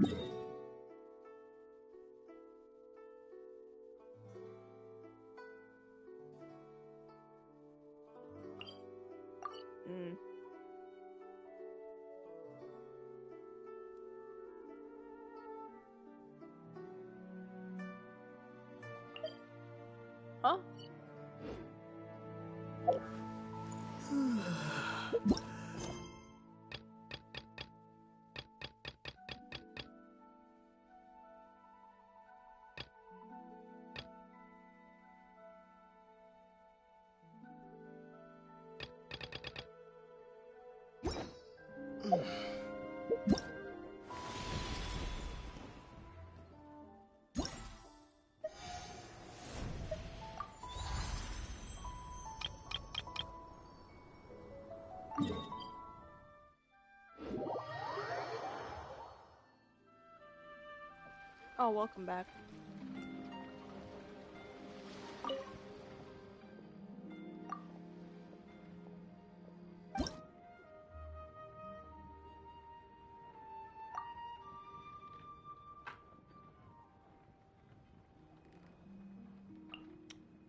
Mm. Huh? Oh, welcome back.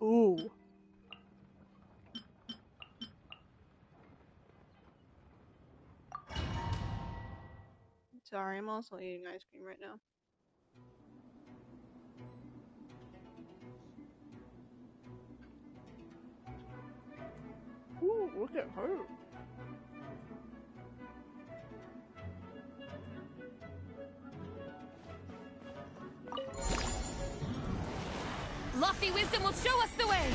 Ooh. Sorry, I'm also eating ice cream right now. Ooh, look at her. Lofty wisdom will show us the way!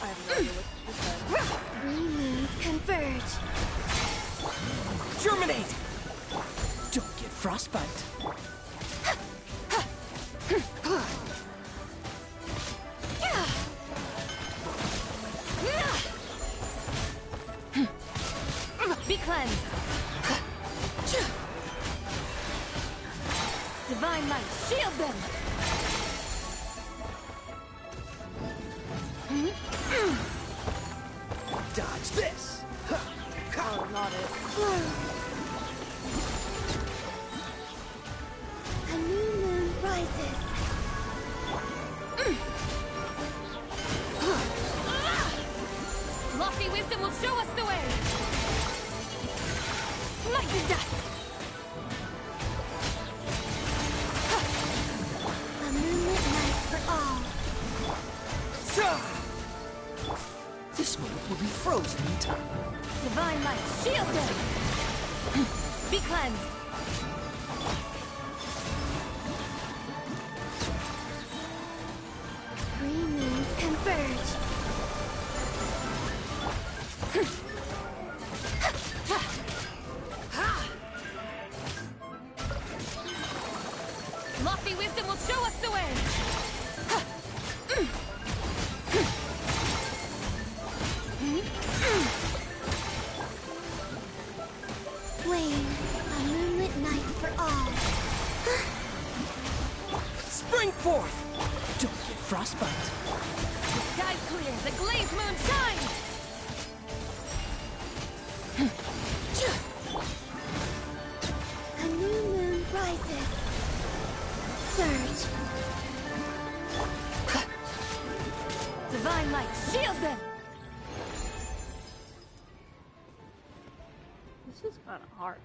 I have no idea what she said. Three moons converge. Germinate! Don't get frostbite. Be cleansed. Divine light, shield them! Dodge this! Oh, not it. A new moon rises. Lofty wisdom will show us the way! Smite the dust! A moonlit night for all. This moment will be frozen in time. Divine light, shield them! Be cleansed! Three moons converge. Lofty wisdom will show us the way! Flame, a moonlit night for all. Spring forth! Don't get frostbite. The sky's clear, the glazed moon shines! A new moon rises. Surge. Divine light, shield them! This is kind of hard.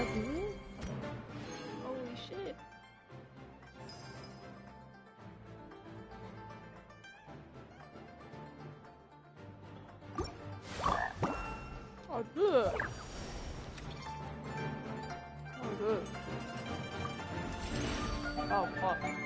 that do it? Holy shit. Oh, good. Oh, good. Oh, fuck.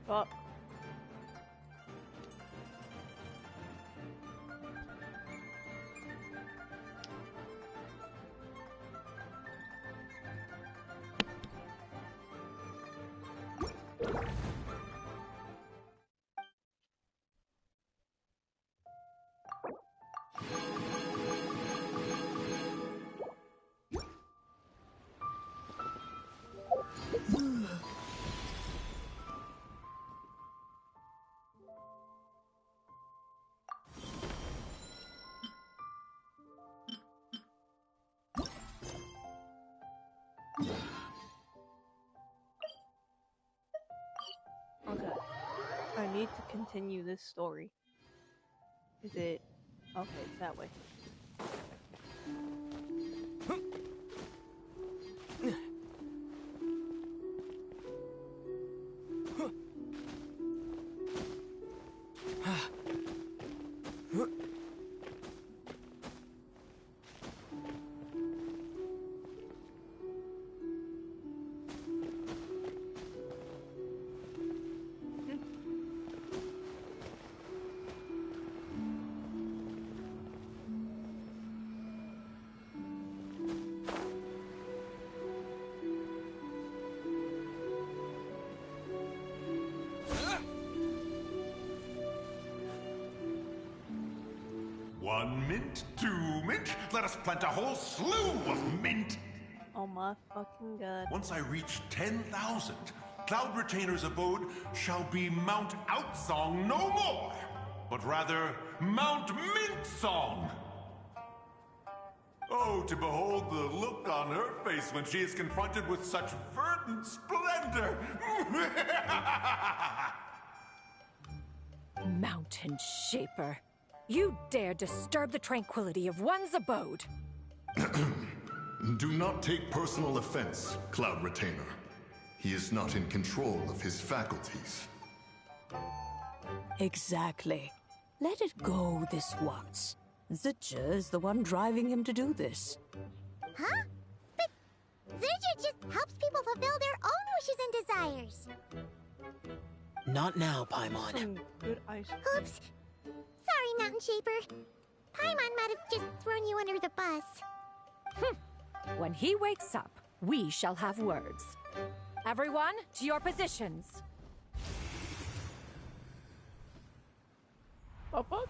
Fuck. Okay. I need to continue this story. Is it... Okay, it's that way. One mint, 2 mint, let us plant a whole slew of mint. Oh my fucking god. Once I reach 10,000, Cloud Retainer's abode shall be Mount Outsong no more, but rather Mount Mint Song. Oh, to behold the look on her face when she is confronted with such verdant splendor. Mountain Shaper. You dare disturb the tranquility of one's abode. Do not take personal offense, Cloud Retainer. He is not in control of his faculties. Exactly. Let it go this once. Zitja is the one driving him to do this. Huh? But Zitja just helps people fulfill their own wishes and desires. Not now, Paimon. Some good ice cream. Oops. Sorry, Mountain Shaper. Paimon might have just thrown you under the bus. When he wakes up, we shall have words. Everyone, to your positions. Papa?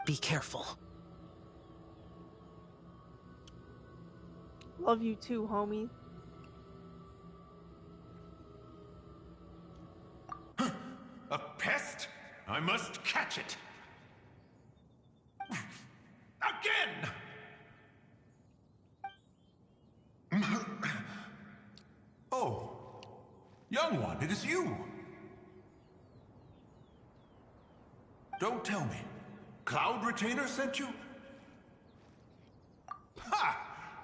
Be careful. Love you too, homie. A pest? I must catch it. Again! Oh, young one, it is you. Don't tell me. Cloud Retainer sent you? Ha!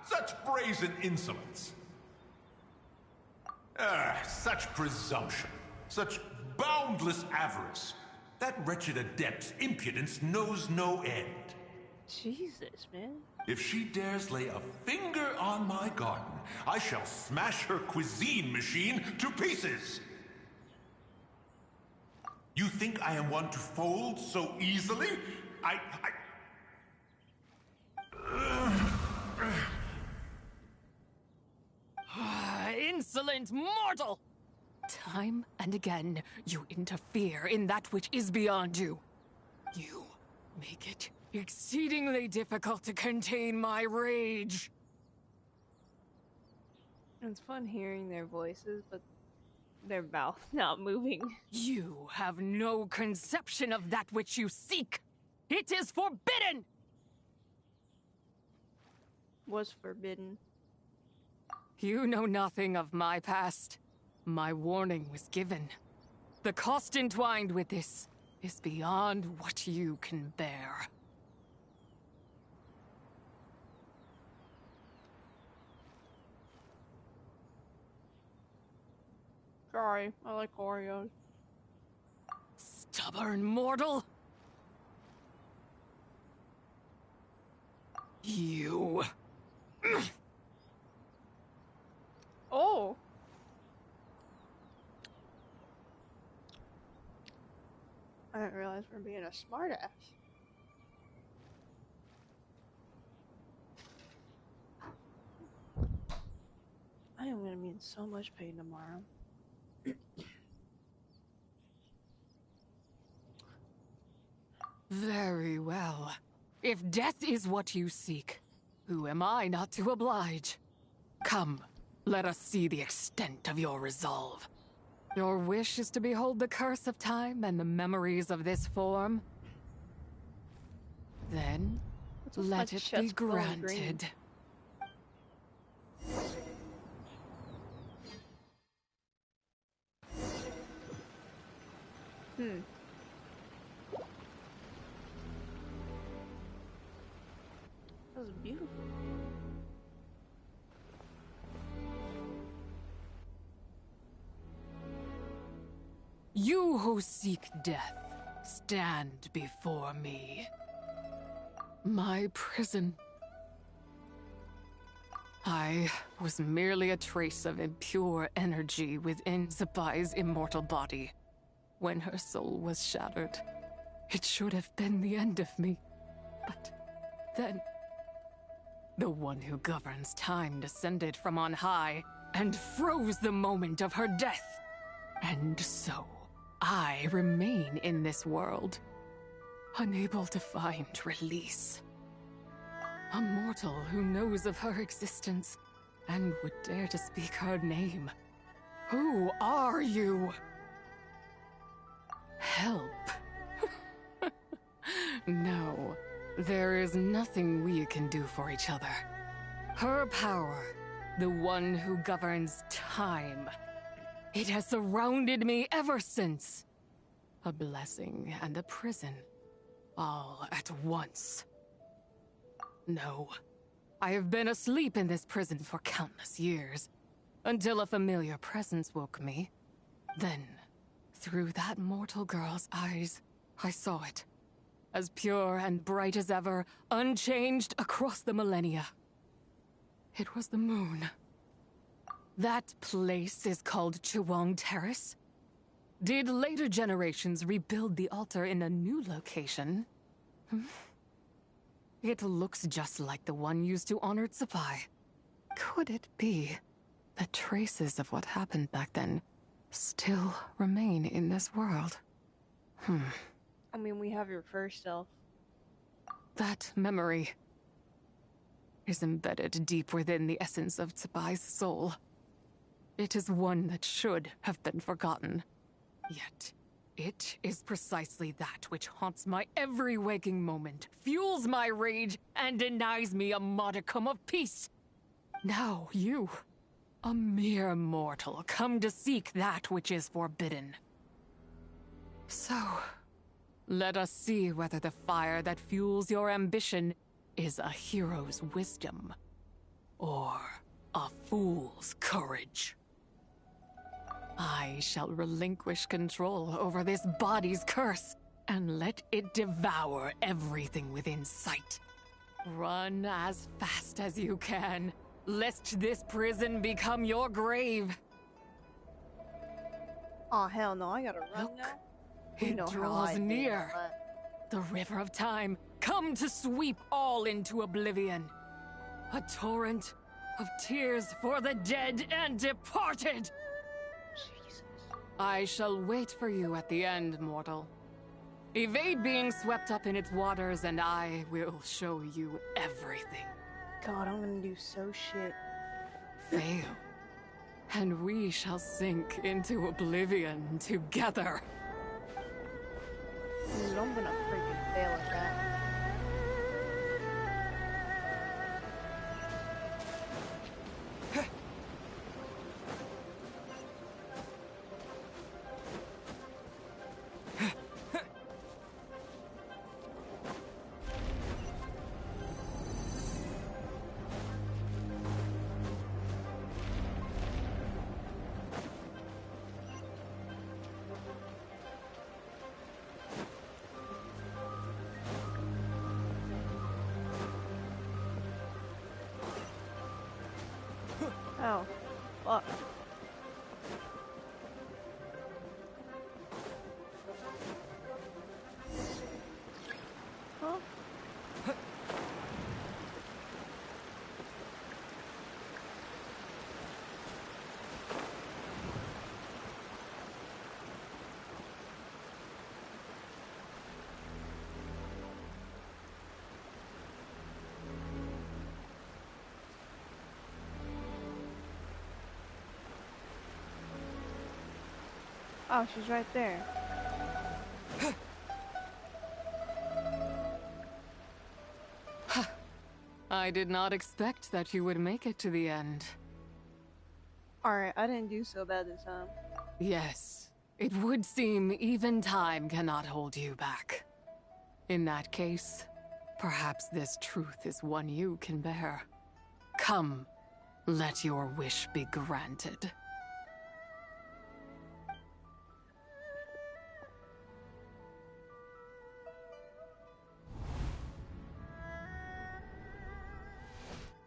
Such brazen insolence. Such presumption. Such boundless avarice. That wretched adept's impudence knows no end. Jesus, man. If she dares lay a finger on my garden, I shall smash her cuisine machine to pieces. You think I am one to fold so easily? Insolent mortal! Time and again, you interfere in that which is beyond you. You make it exceedingly difficult to contain my rage. It's fun hearing their voices, but their mouth not moving. You have no conception of that which you seek. It is forbidden! Was forbidden. You know nothing of my past. My warning was given. The cost entwined with this is beyond what you can bear. Sorry, I like Oreos. Stubborn mortal! You... Oh! I didn't realize we're being a smartass. I am gonna be in so much pain tomorrow. Very well. If death is what you seek, who am I not to oblige? Come, let us see the extent of your resolve. Your wish is to behold the curse of time and the memories of this form? Then, What's with let my it be chest glowing green? granted. That was beautiful. You who seek death, stand before me. My prison. I was merely a trace of impure energy within Zibai's immortal body. When her soul was shattered, it should have been the end of me. But then, the one who governs time descended from on high and froze the moment of her death. And so, I remain in this world, unable to find release. A mortal who knows of her existence and would dare to speak her name. Who are you? Help. No, there is nothing we can do for each other. Her power, the one who governs time, it has surrounded me ever since. A blessing and a prison, all at once. No, I have been asleep in this prison for countless years, until a familiar presence woke me. Then, through that mortal girl's eyes, I saw it. As pure and bright as ever, unchanged across the millennia. It was the moon. That place is called Chuang Terrace. Did later generations rebuild the altar in a new location? It looks just like the one used to honor Zibai. Could it be that traces of what happened back then still remain in this world? I mean, we have your first self. That memory is embedded deep within the essence of Zibai's soul. It is one that should have been forgotten. Yet, it is precisely that which haunts my every waking moment, fuels my rage, and denies me a modicum of peace. Now you, a mere mortal, come to seek that which is forbidden. So, let us see whether the fire that fuels your ambition is a hero's wisdom, or a fool's courage. I shall relinquish control over this body's curse, and let it devour everything within sight. Run as fast as you can, lest this prison become your grave. Oh hell no, I gotta run Look, now. You it know how draws I feel near. about that. The river of time, come to sweep all into oblivion. A torrent of tears for the dead and departed. Jesus. I shall wait for you at the end, mortal. Evade being swept up in its waters, and I will show you everything. God, I'm gonna do so shit. Fail, and we shall sink into oblivion together. Dude, I'm gonna freaking fail at that. fuck? Huh? Oh, she's right there. I did not expect that you would make it to the end. Alright, I didn't do so bad this time. Yes, it would seem even time cannot hold you back. In that case, perhaps this truth is one you can bear. Come, let your wish be granted.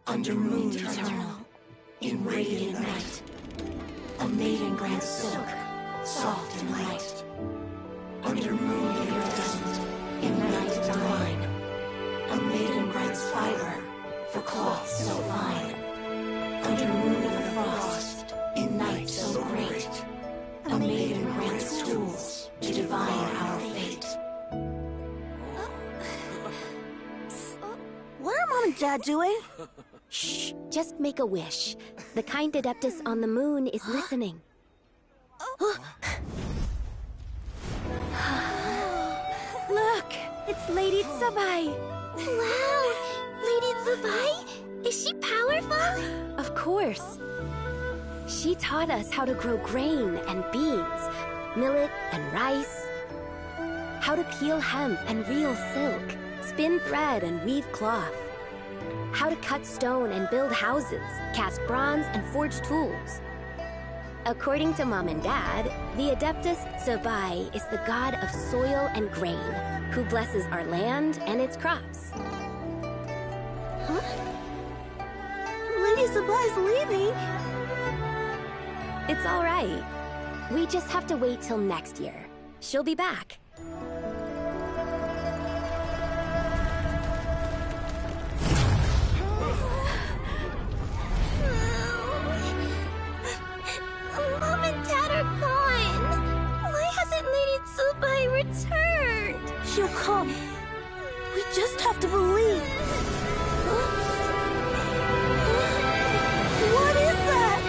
Under moon eternal, in radiant night, a maiden grants silk, soft and light. Under moon iridescent, in night divine, a maiden grants fiber for cloth so fine. Under moon of frost, in night so great, a maiden grants tools to divine our fate. What are Mom and Dad doing? Shh, just make a wish. The kind Adeptus on the moon is listening. Look, it's Lady Zibai. Wow! Lady Zibai? Is she powerful? Of course. She taught us how to grow grain and beans, millet and rice, how to peel hemp and reel silk, spin thread and weave cloth, how to cut stone and build houses, cast bronze and forge tools. According to Mom and Dad, the Adeptus Zibai is the god of soil and grain, who blesses our land and its crops. Huh? Lady Zibai's leaving. It's all right. We just have to wait till next year. She'll be back. Mom and Dad are gone. Why hasn't Lady Zibai returned? She'll come. We just have to believe. What is that?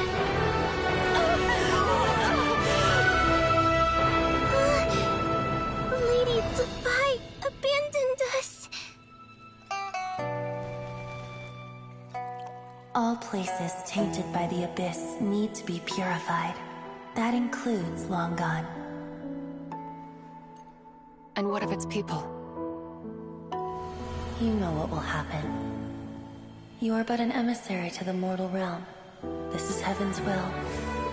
Lady Zibai abandoned us. All places tainted by the abyss need to be purified. That includes Long Gone. And what of its people? You know what will happen. You are but an emissary to the mortal realm. This is Heaven's will.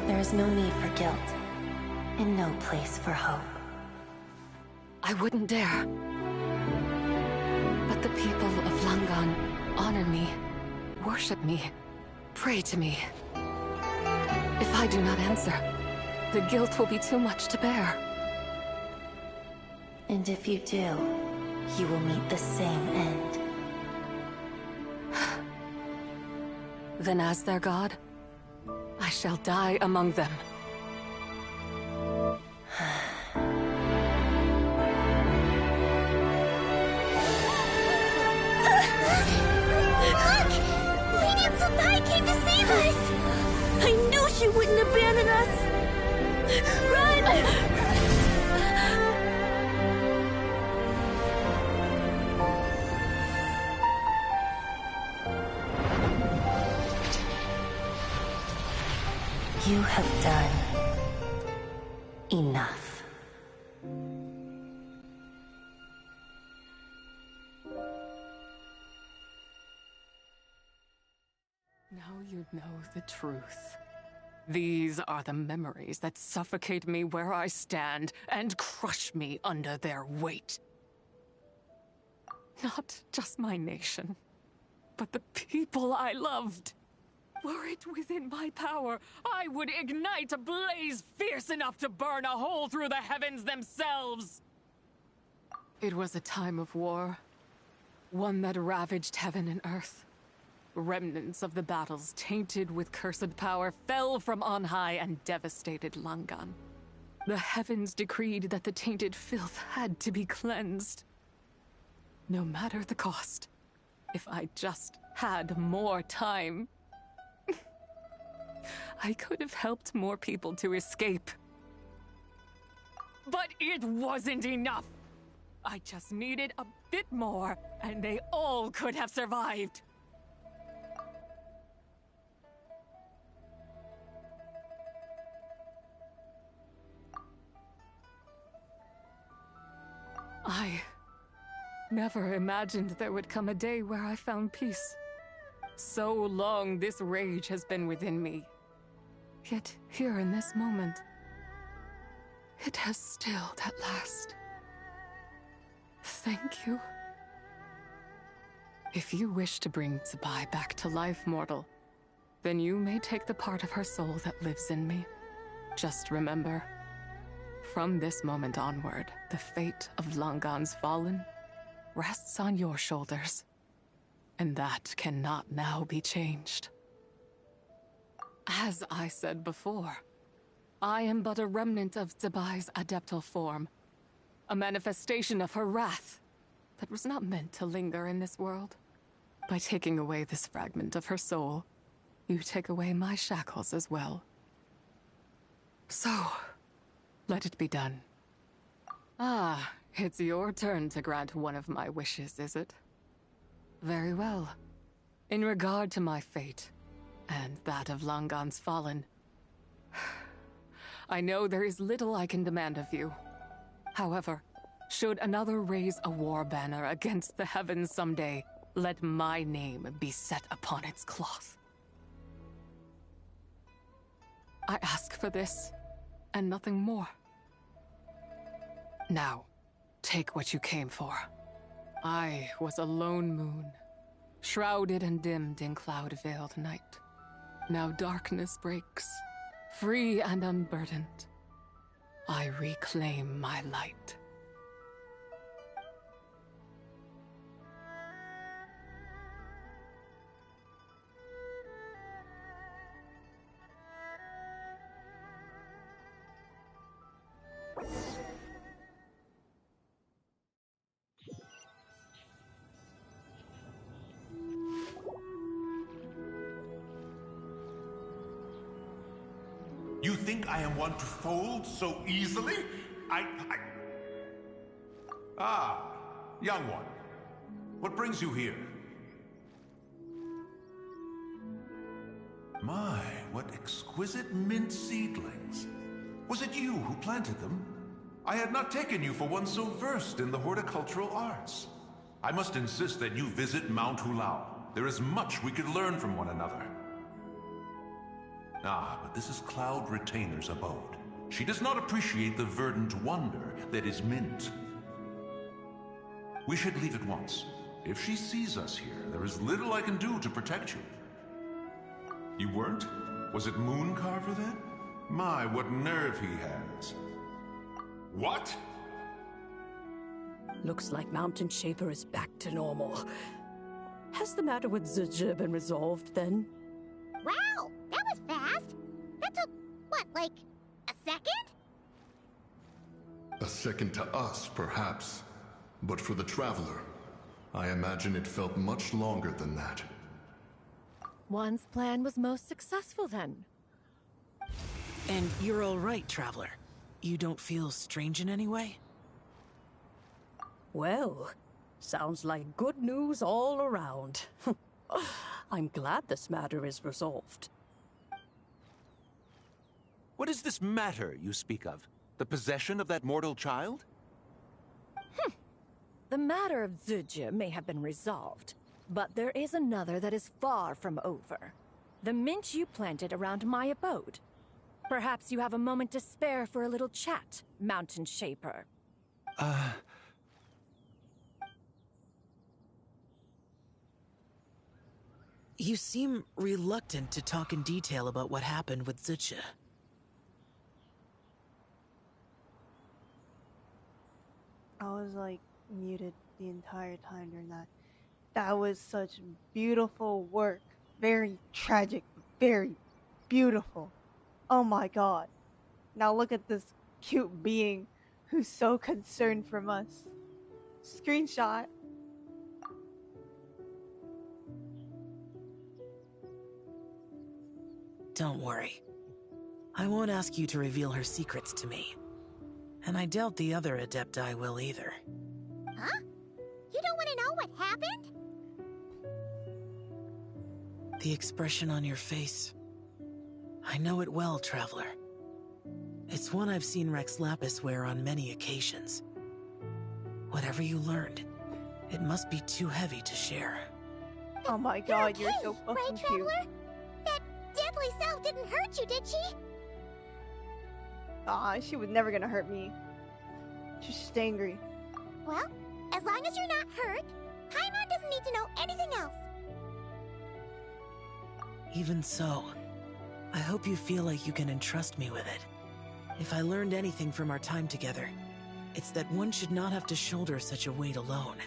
There is no need for guilt, and no place for hope. I wouldn't dare. But the people of Langan honor me, worship me, pray to me. If I do not answer, the guilt will be too much to bear. And if you do, you will meet the same end. Then as their god, I shall die among them. Look! Lady Zibai came to save us! I knew she wouldn't abandon us. Run! You have done enough. Now you know the truth. These are the memories that suffocate me where I stand and crush me under their weight. Not just my nation, but the people I loved. Were it within my power, I would ignite a blaze fierce enough to burn a hole through the heavens themselves! It was a time of war, one that ravaged heaven and earth. Remnants of the battles, tainted with cursed power, fell from on high and devastated Langan. The heavens decreed that the tainted filth had to be cleansed. No matter the cost, if I just had more time, I could have helped more people to escape. But it wasn't enough! I just needed a bit more, and they all could have survived. I never imagined there would come a day where I found peace. So long this rage has been within me. Yet here in this moment, it has stilled at last. Thank you. If you wish to bring Zibai back to life, mortal, then you may take the part of her soul that lives in me. Just remember, from this moment onward, the fate of Langan's fallen rests on your shoulders. And that cannot now be changed. As I said before, I am but a remnant of Zibai's adeptal form, a manifestation of her wrath that was not meant to linger in this world. By taking away this fragment of her soul, you take away my shackles as well. So, let it be done. Ah, it's your turn to grant one of my wishes, is it? Very well. In regard to my fate, and that of Langan's fallen, I know there is little I can demand of you. However, should another raise a war banner against the heavens someday, let my name be set upon its cloth. I ask for this, and nothing more. Now, take what you came for. I was a lone moon, shrouded and dimmed in cloud-veiled night. Now darkness breaks, free and unburdened. I reclaim my light. You think I am one to fold so easily? Ah, young one. What brings you here? My, what exquisite mint seedlings. Was it you who planted them? I had not taken you for one so versed in the horticultural arts. I must insist that you visit Mount Hulao. There is much we could learn from one another. Ah, but this is Cloud Retainer's abode. She does not appreciate the verdant wonder that is mint. We should leave at once. If she sees us here, there is little I can do to protect you. You weren't? Was it Mooncarver then? My, what nerve he has. What? Looks like Mountain Shaper is back to normal. Has the matter with Zibai been resolved then? Wow, that was fast. That took, what, like, a second? A second to us, perhaps. But for the Traveler, I imagine it felt much longer than that. One's plan was most successful then. And you're all right, Traveler. You don't feel strange in any way? Well, sounds like good news all around. I'm glad this matter is resolved. What is this matter you speak of? The possession of that mortal child? The matter of Zibai may have been resolved, but there is another that is far from over. The mint you planted around my abode. Perhaps you have a moment to spare for a little chat, Mountain Shaper. You seem reluctant to talk in detail about what happened with Zucha. I was like muted the entire time during that. That was such beautiful work. Very tragic, very beautiful. Oh my god. Now look at this cute being who's so concerned for us. Screenshot. Don't worry. I won't ask you to reveal her secrets to me. And I doubt the other Adepti will either. Huh? You don't want to know what happened? The expression on your face. I know it well, Traveler. It's one I've seen Rex Lapis wear on many occasions. Whatever you learned, it must be too heavy to share. Oh my god, you're so fucking right, cute. Traveler? That deadly self didn't hurt you, did she? She was never gonna hurt me. She's just angry. Well, as long as you're not hurt, Paimon doesn't need to know anything else. Even so, I hope you feel like you can entrust me with it. If I learned anything from our time together, it's that one should not have to shoulder such a weight alone.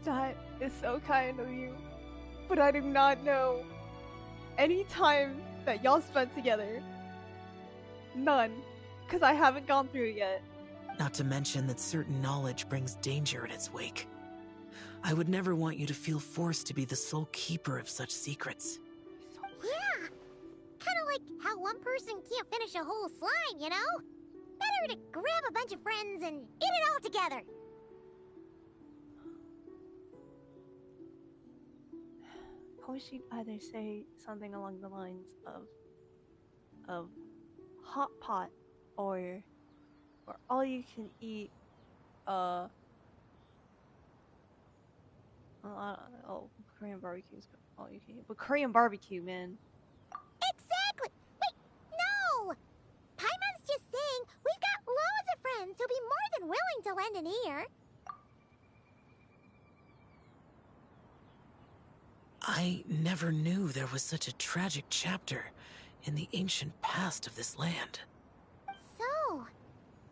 That is so kind of you. But I do not know any time that y'all spent together. None. Because I haven't gone through it yet. Not to mention that certain knowledge brings danger in its wake. I would never want you to feel forced to be the sole keeper of such secrets. Yeah. Kind of like how one person can't finish a whole slime, you know? Better to grab a bunch of friends and eat it all together. I wish you'd either say something along the lines of hot pot or all you can eat Korean barbecue's all you can eat. But Korean barbecue, man. Exactly! Wait, no! Paimon's just saying we've got loads of friends who'll be more than willing to lend an ear. I never knew there was such a tragic chapter in the ancient past of this land. So,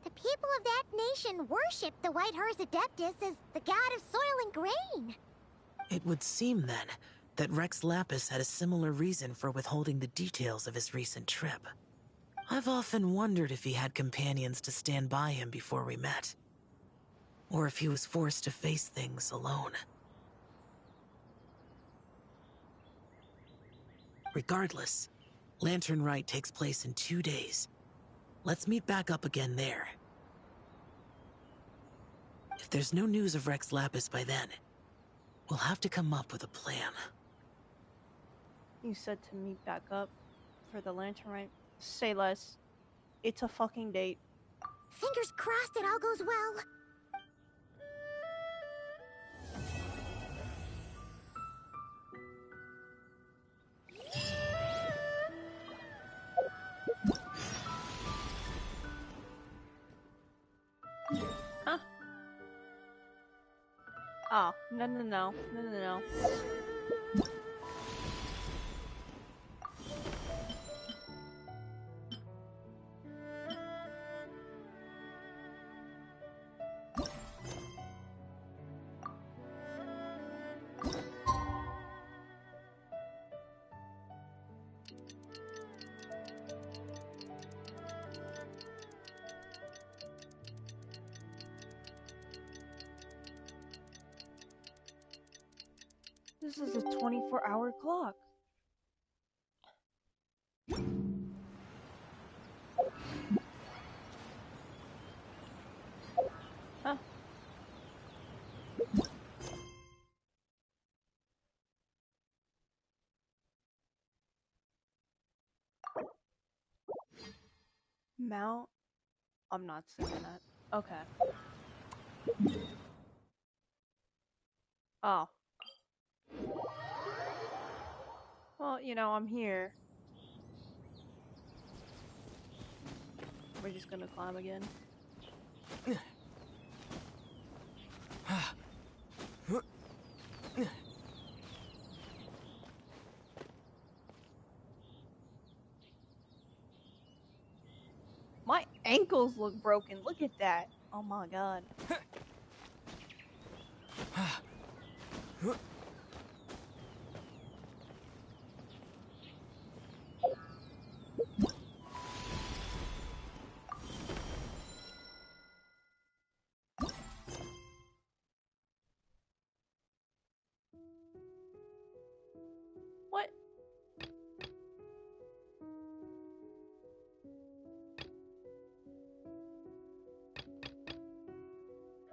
the people of that nation worship the White Horse Adeptus as the god of soil and grain. It would seem, then, that Rex Lapis had a similar reason for withholding the details of his recent trip. I've often wondered if he had companions to stand by him before we met. Or if he was forced to face things alone. Regardless, Lantern Rite takes place in 2 days. Let's meet back up again there. If there's no news of Rex Lapis by then, we'll have to come up with a plan. You said to meet back up for the Lantern Rite. Say less. It's a fucking date. Fingers crossed it all goes well. Huh? Oh, no. This is a 24-hour clock. Huh. Mount? I'm not saying that. Okay. Oh. Well, you know, I'm here. We're just gonna climb again. ankles look broken. Look at that. Oh my god. What?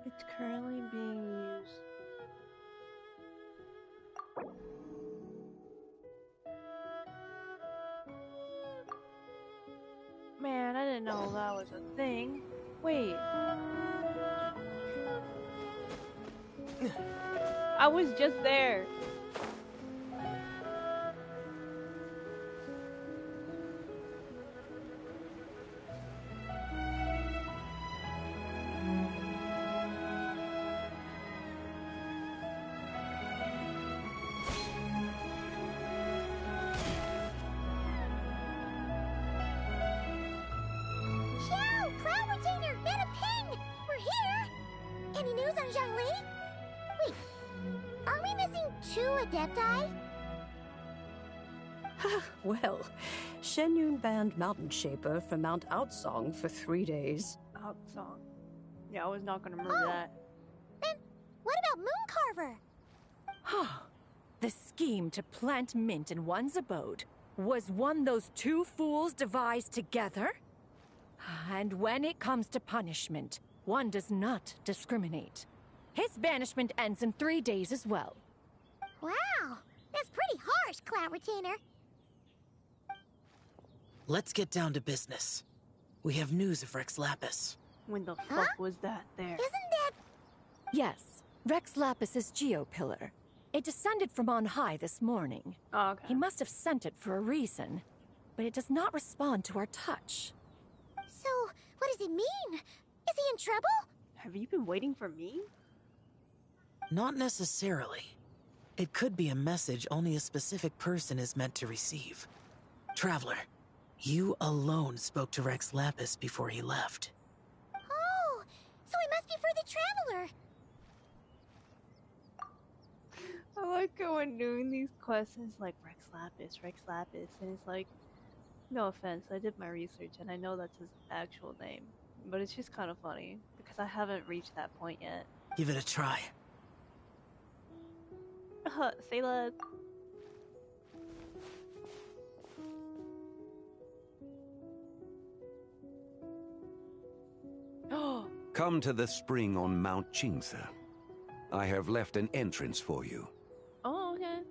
It's currently being used. Man, I didn't know that was a thing. Wait. I was just there. Ciao! Cloud Retainer! Beta Ping! We're here! Any news on Zhongli? Wait, are we missing 2 Adepti? Well, Shen Yun banned Mountain Shaper from Mount Outsong for 3 days. Outsong. Yeah, I was not gonna remember that. Then, what about Mooncarver? The scheme to plant mint in one's abode was one those 2 fools devised together? And when it comes to punishment, one does not discriminate. His banishment ends in 3 days as well. Wow, that's pretty harsh, Cloud Retainer. Let's get down to business. We have news of Rex Lapis. When the fuck was that there? Isn't that... Yes, Rex Lapis's Geopillar. It descended from on high this morning. Oh, okay. He must have sent it for a reason, but it does not respond to our touch. So, what does it mean? Is he in trouble? Have you been waiting for me? Not necessarily. It could be a message only a specific person is meant to receive. Traveler, you alone spoke to Rex Lapis before he left. Oh, so it must be for the Traveler. I like going doing these quests and it's like Rex Lapis, and it's like, no offense, I did my research and I know that's his actual name, but it's just kind of funny because I haven't reached that point yet. Give it a try. Say less. Come to the spring on Mount Qingse. I have left an entrance for you. Oh, okay.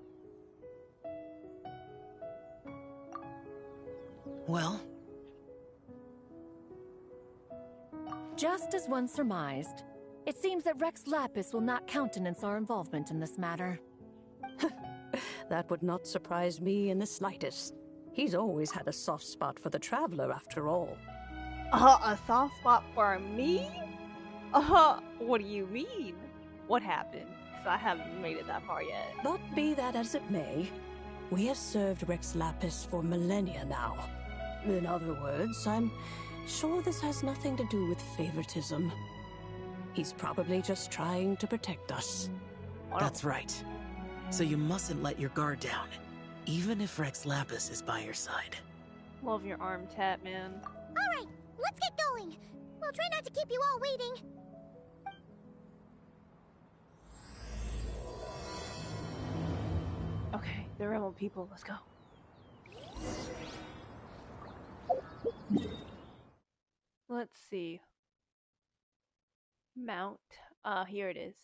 Well? Just as one surmised, it seems that Rex Lapis will not countenance our involvement in this matter. That would not surprise me in the slightest. He's always had a soft spot for the Traveler, after all. A soft spot for me? What do you mean? What happened? Because I haven't made it that far yet. But be that as it may, we have served Rex Lapis for millennia now. In other words, I'm sure this has nothing to do with favoritism. He's probably just trying to protect us. That's right. So you mustn't let your guard down, even if Rex Lapis is by your side. Love your arm tap, man. Alright, let's get going. We'll try not to keep you all waiting. Okay, there are more people. Let's go. Let's see. Mount. Here it is.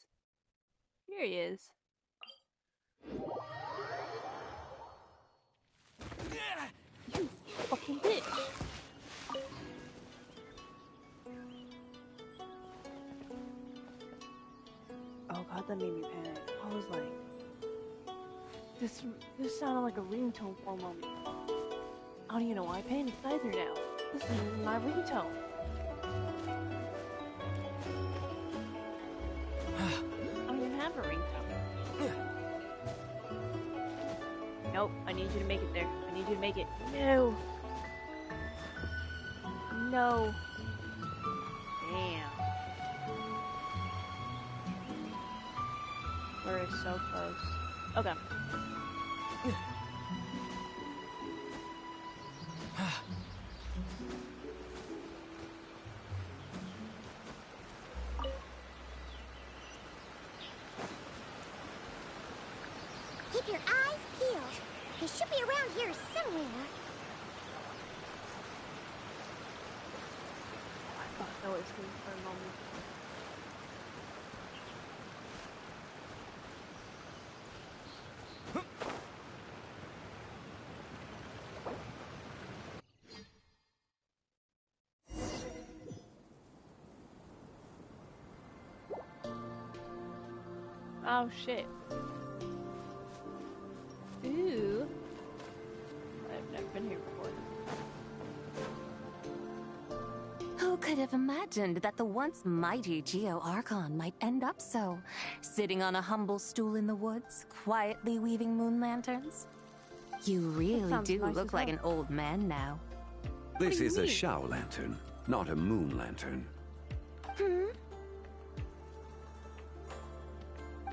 Here he is. You fucking bitch. Oh god, that made me panic. I was like, this sounded like a ringtone for a moment. I don't even know why I panicked either now. This is my ringtone. I don't even have a ringtone. Nope, I need you to make it there. I need you to make it. No! No! We're so close. Okay. Keep your eyes peeled. They should be around here somewhere. I thought that was me for a moment. Oh shit. Ooh. I've never been here before. Who could have imagined that the once mighty Geo Archon might end up so, sitting on a humble stool in the woods, quietly weaving moon lanterns? You really do nice look like an old man now. This is a Shao lantern, not a moon lantern.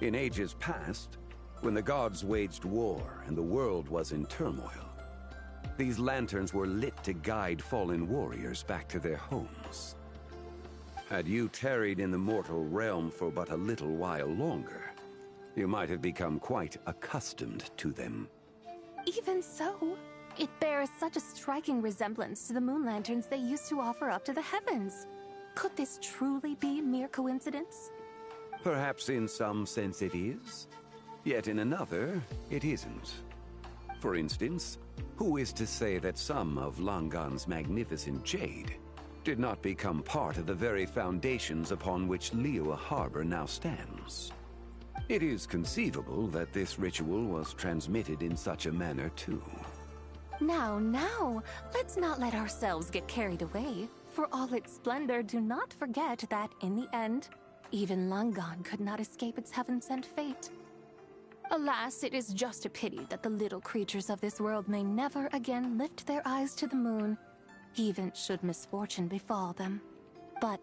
In ages past, when the gods waged war and the world was in turmoil, these lanterns were lit to guide fallen warriors back to their homes. Had you tarried in the mortal realm for but a little while longer, you might have become quite accustomed to them. Even so, it bears such a striking resemblance to the moon lanterns they used to offer up to the heavens. Could this truly be mere coincidence? Perhaps in some sense it is, yet in another, it isn't. For instance, who is to say that some of Langan's magnificent jade did not become part of the very foundations upon which Liyue Harbor now stands? It is conceivable that this ritual was transmitted in such a manner too. Now, let's not let ourselves get carried away. For all its splendor, do not forget that in the end, even Langan could not escape its heaven-sent fate. Alas, it is just a pity that the little creatures of this world may never again lift their eyes to the moon, even should misfortune befall them. But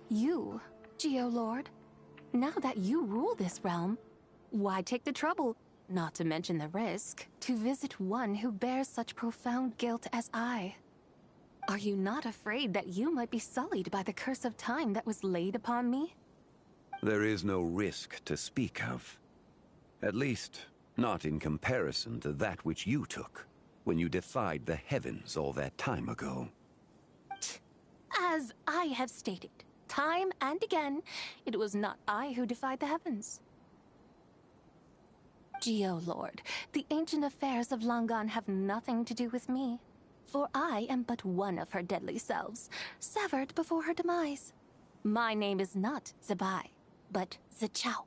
you, Geolord, now that you rule this realm, why take the trouble, not to mention the risk, to visit one who bears such profound guilt as I? Are you not afraid that you might be sullied by the curse of time that was laid upon me? There is no risk to speak of. At least, not in comparison to that which you took when you defied the heavens all that time ago. As I have stated, time and again, it was not I who defied the heavens. Geolord, the ancient affairs of Langan have nothing to do with me, for I am but one of her deadly selves, severed before her demise. My name is not Zibai, but Zichao.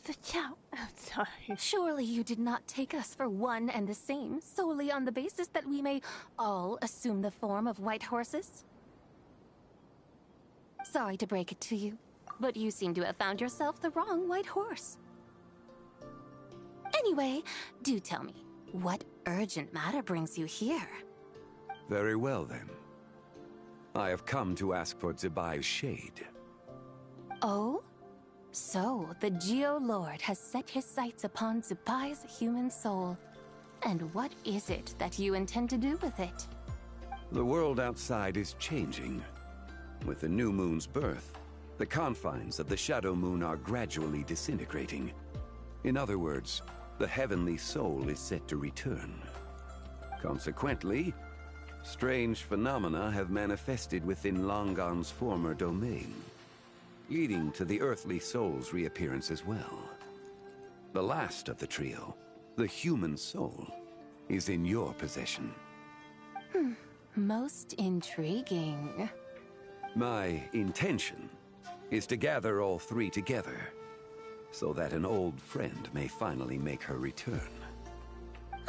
Zichao. I'm sorry. Surely you did not take us for one and the same, solely on the basis that we may all assume the form of white horses? Sorry to break it to you, but you seem to have found yourself the wrong white horse. Anyway, do tell me, what urgent matter brings you here? Very well then. I have come to ask for Zibai's shade. Oh? So, the Geolord has set his sights upon Zibai's human soul. And what is it that you intend to do with it? The world outside is changing. With the new moon's birth, the confines of the Shadow Moon are gradually disintegrating. In other words, the heavenly soul is set to return. Consequently, strange phenomena have manifested within Langan's former domain, leading to the earthly soul's reappearance as well. The last of the trio, the human soul, is in your possession. Most intriguing. My intention is to gather all three together, so that an old friend may finally make her return.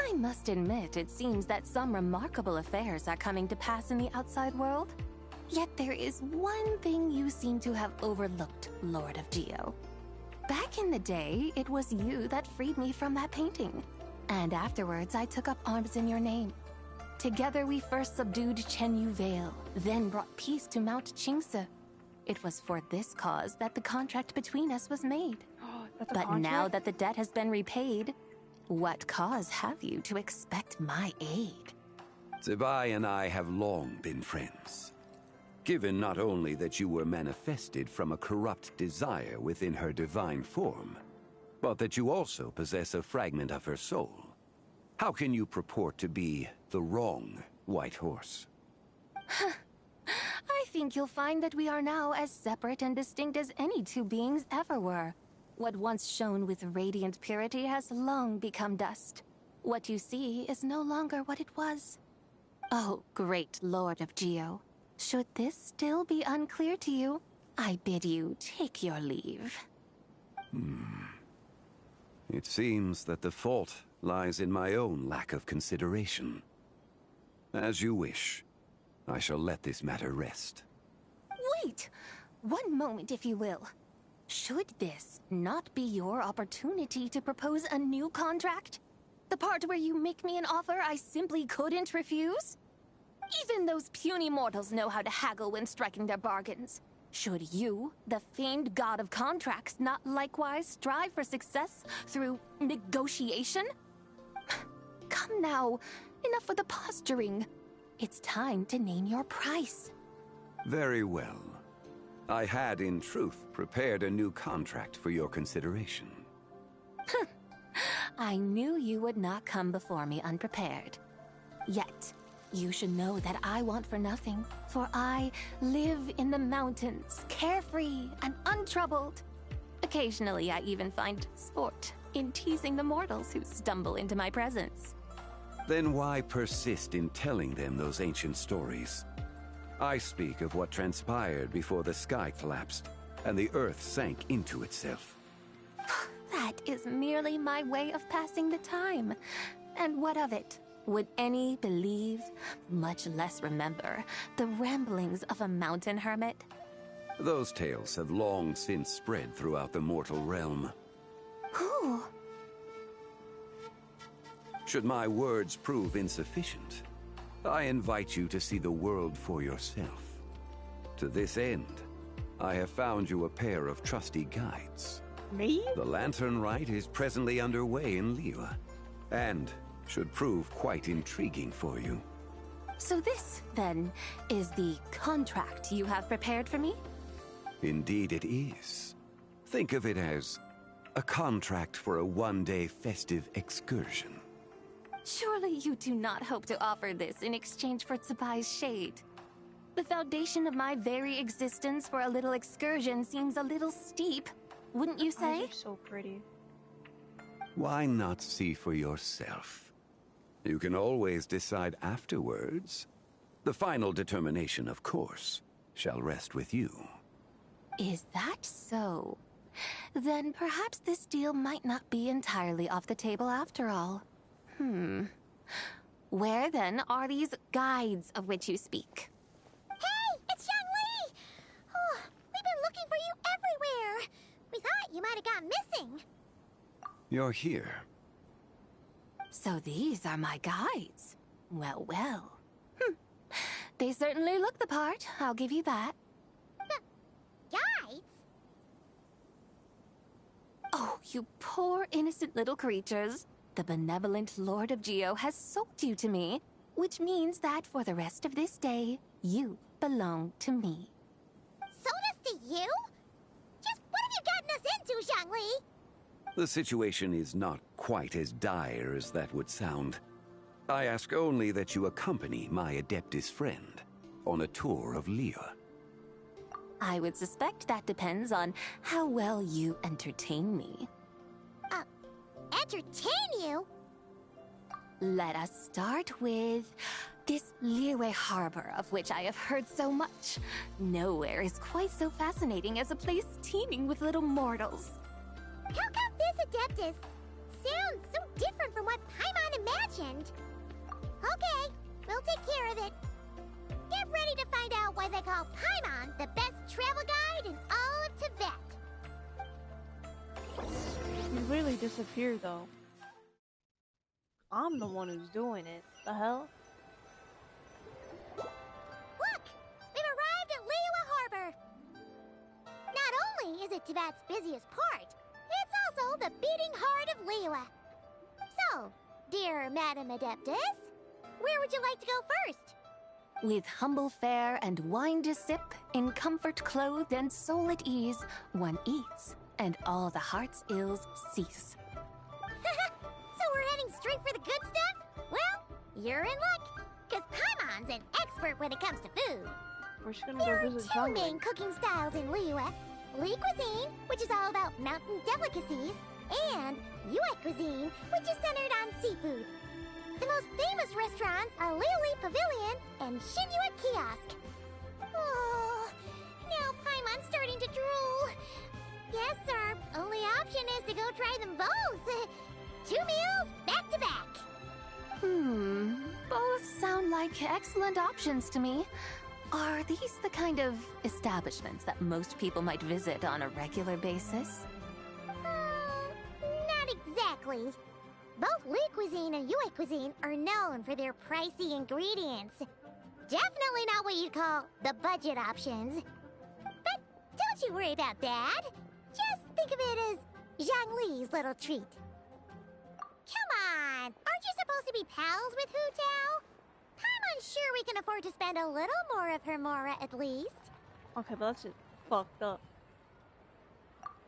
I must admit, it seems that some remarkable affairs are coming to pass in the outside world. Yet there is one thing you seem to have overlooked, Lord of Geo. Back in the day, it was you that freed me from that painting. And afterwards, I took up arms in your name. Together we first subdued Chen Yu Vale, then brought peace to Mount Qingse. It was for this cause that the contract between us was made. That's a But contract? now that the debt has been repaid, what cause have you to expect my aid? Zibai and I have long been friends. Given not only that you were manifested from a corrupt desire within her divine form, but that you also possess a fragment of her soul, how can you purport to be the wrong White Horse? I think you'll find that we are now as separate and distinct as any two beings ever were. What once shone with radiant purity has long become dust. What you see is no longer what it was. Oh, great Lord of Geo. Should this still be unclear to you, I bid you take your leave. It seems that the fault lies in my own lack of consideration. As you wish. I shall let this matter rest. Wait! One moment, if you will. Should this not be your opportunity to propose a new contract? The part where you make me an offer I simply couldn't refuse? Even those puny mortals know how to haggle when striking their bargains. Should you, the famed god of contracts, not likewise strive for success through negotiation? Come now, enough with the posturing. It's time to name your price. Very well. I had, in truth, prepared a new contract for your consideration. I knew you would not come before me unprepared. Yet, you should know that I want for nothing, for I live in the mountains, carefree and untroubled. Occasionally, I even find sport in teasing the mortals who stumble into my presence. Then why persist in telling them those ancient stories? I speak of what transpired before the sky collapsed and the earth sank into itself. That is merely my way of passing the time. And what of it? Would any believe, much less remember, the ramblings of a mountain hermit? Those tales have long since spread throughout the mortal realm. Who? Should my words prove insufficient, I invite you to see the world for yourself. To this end, I have found you a pair of trusty guides. Me? The Lantern Rite is presently underway in Liyue, and should prove quite intriguing for you. So this, then, is the contract you have prepared for me? Indeed it is. Think of it as a contract for a one-day festive excursion. Surely you do not hope to offer this in exchange for Zibai's shade. The foundation of my very existence for a little excursion seems a little steep, wouldn't you say? You're so pretty. Why not see for yourself? You can always decide afterwards. The final determination, of course, shall rest with you. Is that so? Then perhaps this deal might not be entirely off the table after all. Where then are these guides of which you speak? Hey, it's Zhangli! Oh, we've been looking for you everywhere. We thought you might have gone missing. You're here. So these are my guides. Well, well. They certainly look the part, I'll give you that. Guides? Oh, you poor innocent little creatures. The benevolent Lord of Geo has sold you to me, which means that for the rest of this day, you belong to me. Sold us to you? Just what have you gotten us into, Zhangli? The situation is not quite as dire as that would sound. I ask only that you accompany my Adeptus friend on a tour of Liyue. I would suspect that depends on how well you entertain me. Entertain you? Let us start with this Liyue harbor of which I have heard so much. Nowhere is quite so fascinating as a place teeming with little mortals. How come this Adeptus sounds so different from what Paimon imagined? Okay, we'll take care of it. Get ready to find out why they call Paimon the best travel guide in all of Tibet. You really disappeared though. I'm the one who's doing it. The hell? Look! We've arrived at Liyue Harbor! isn't Tibet's busiest part. It's also the beating heart of Liyue. So, dear Madam Adeptus, where would you like to go first? With humble fare and wine to sip, in comfort clothed and soul at ease, one eats, and all the heart's ills cease. So we're heading straight for the good stuff? Well, you're in luck, because Paimon's an expert when it comes to food. We're just gonna There go are visit two Zhongli. main cooking styles in Liyue. Li cuisine, which is all about mountain delicacies, and Yue cuisine, which is centered on seafood. The most famous restaurants are Liuli Pavilion and Shinyue Kiosk. Oh, now Paimon's starting to drool. Yes, sir. Only option is to go try them both. 2 meals, back to back. Both sound like excellent options to me. Are these the kind of establishments that most people might visit on a regular basis? Not exactly. Both Li cuisine and Yue cuisine are known for their pricey ingredients. Definitely not what you'd call the budget options. But don't you worry about that. Just think of it as Zhongli's little treat. Come on! Aren't you supposed to be pals with Hu Tao? I'm unsure we can afford to spend a little more of her mora at least. Okay, but that's just fucked up.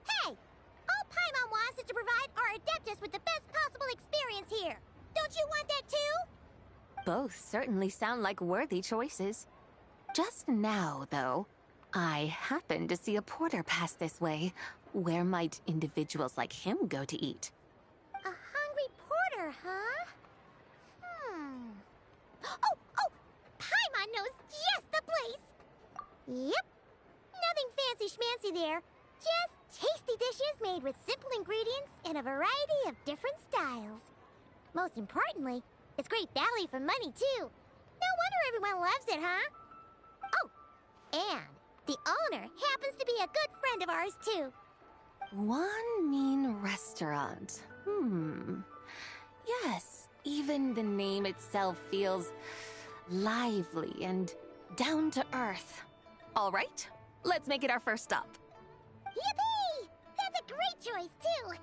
Hey! All Paimon wants is to provide our Adeptus with the best possible experience here. Don't you want that too? Both certainly sound like worthy choices. Just now, though, I happened to see a porter pass this way. Where might individuals like him go to eat? A hungry porter, huh? Oh! Paimon knows just the place! Yep. Nothing fancy schmancy there. Just tasty dishes made with simple ingredients in a variety of different styles. Most importantly, it's great value for money, too. No wonder everyone loves it, huh? Oh, and the owner happens to be a good friend of ours, too. One mean restaurant. Yes, even the name itself feels lively and down to earth. All right, let's make it our first stop. Yippee! That's a great choice, too.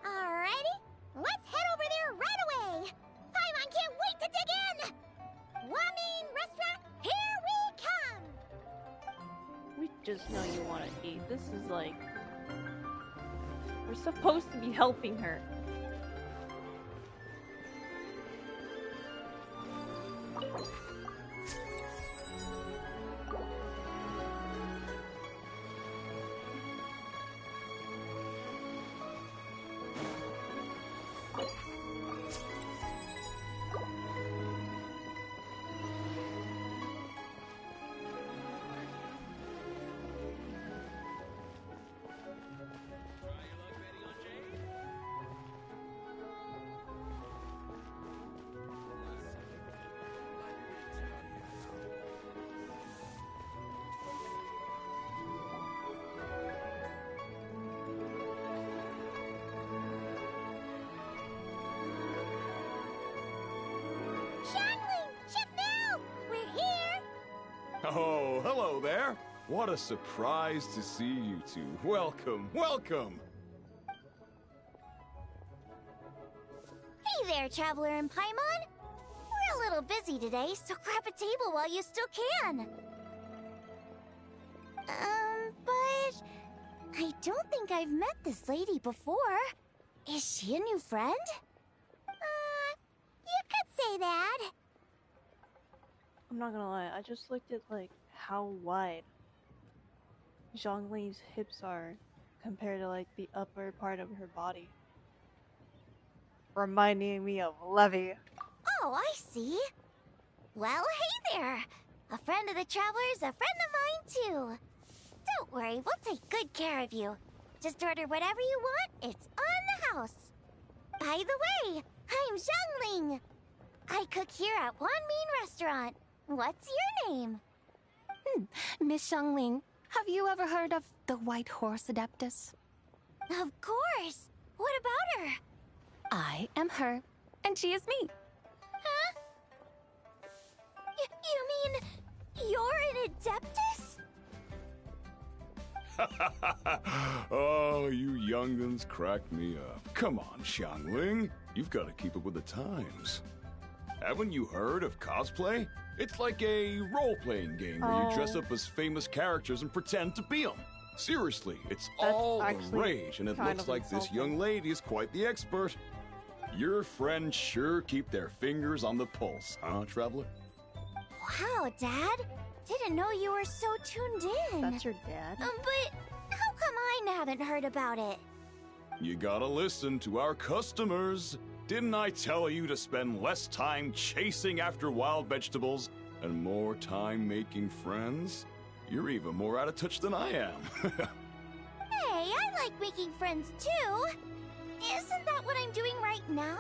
Alrighty, let's head over there right away. Paimon can't wait to dig in. Wamin Restaurant, here we come. We just know you want to eat. This is like... We're supposed to be helping her. Oh, hello there. What a surprise to see you two. Welcome, welcome. Hey there, Traveler and Paimon. We're a little busy today, so grab a table while you still can. But I don't think I've met this lady before. Is she a new friend? You could say that. I'm not gonna lie, I just looked at like how wide Zhongli's hips are compared to like the upper part of her body. Reminding me of Levy. Oh, I see. Well, hey there. A friend of the Traveler's a friend of mine, too. Don't worry, we'll take good care of you. Just order whatever you want, it's on the house. By the way, I'm Zhongling. I cook here at One Mean Restaurant. What's your name? Miss Xiangling, have you ever heard of the White Horse Adeptus? Of course. What about her? I am her, and she is me. Huh? You mean you're an Adeptus? Oh, you young'uns crack me up. Come on, Xiangling. You've got to keep up with the times. Haven't you heard of cosplay? It's like a role-playing game where you dress up as famous characters and pretend to be them. Seriously, it's all the rage, and it looks like this young lady is quite the expert. Your friends sure keep their fingers on the pulse, huh, Traveler? Wow, Dad. Didn't know you were so tuned in. That's your dad? But how come I haven't heard about it? You gotta listen to our customers. Didn't I tell you to spend less time chasing after wild vegetables and more time making friends? You're even more out of touch than I am. Hey, I like making friends too. Isn't that what I'm doing right now?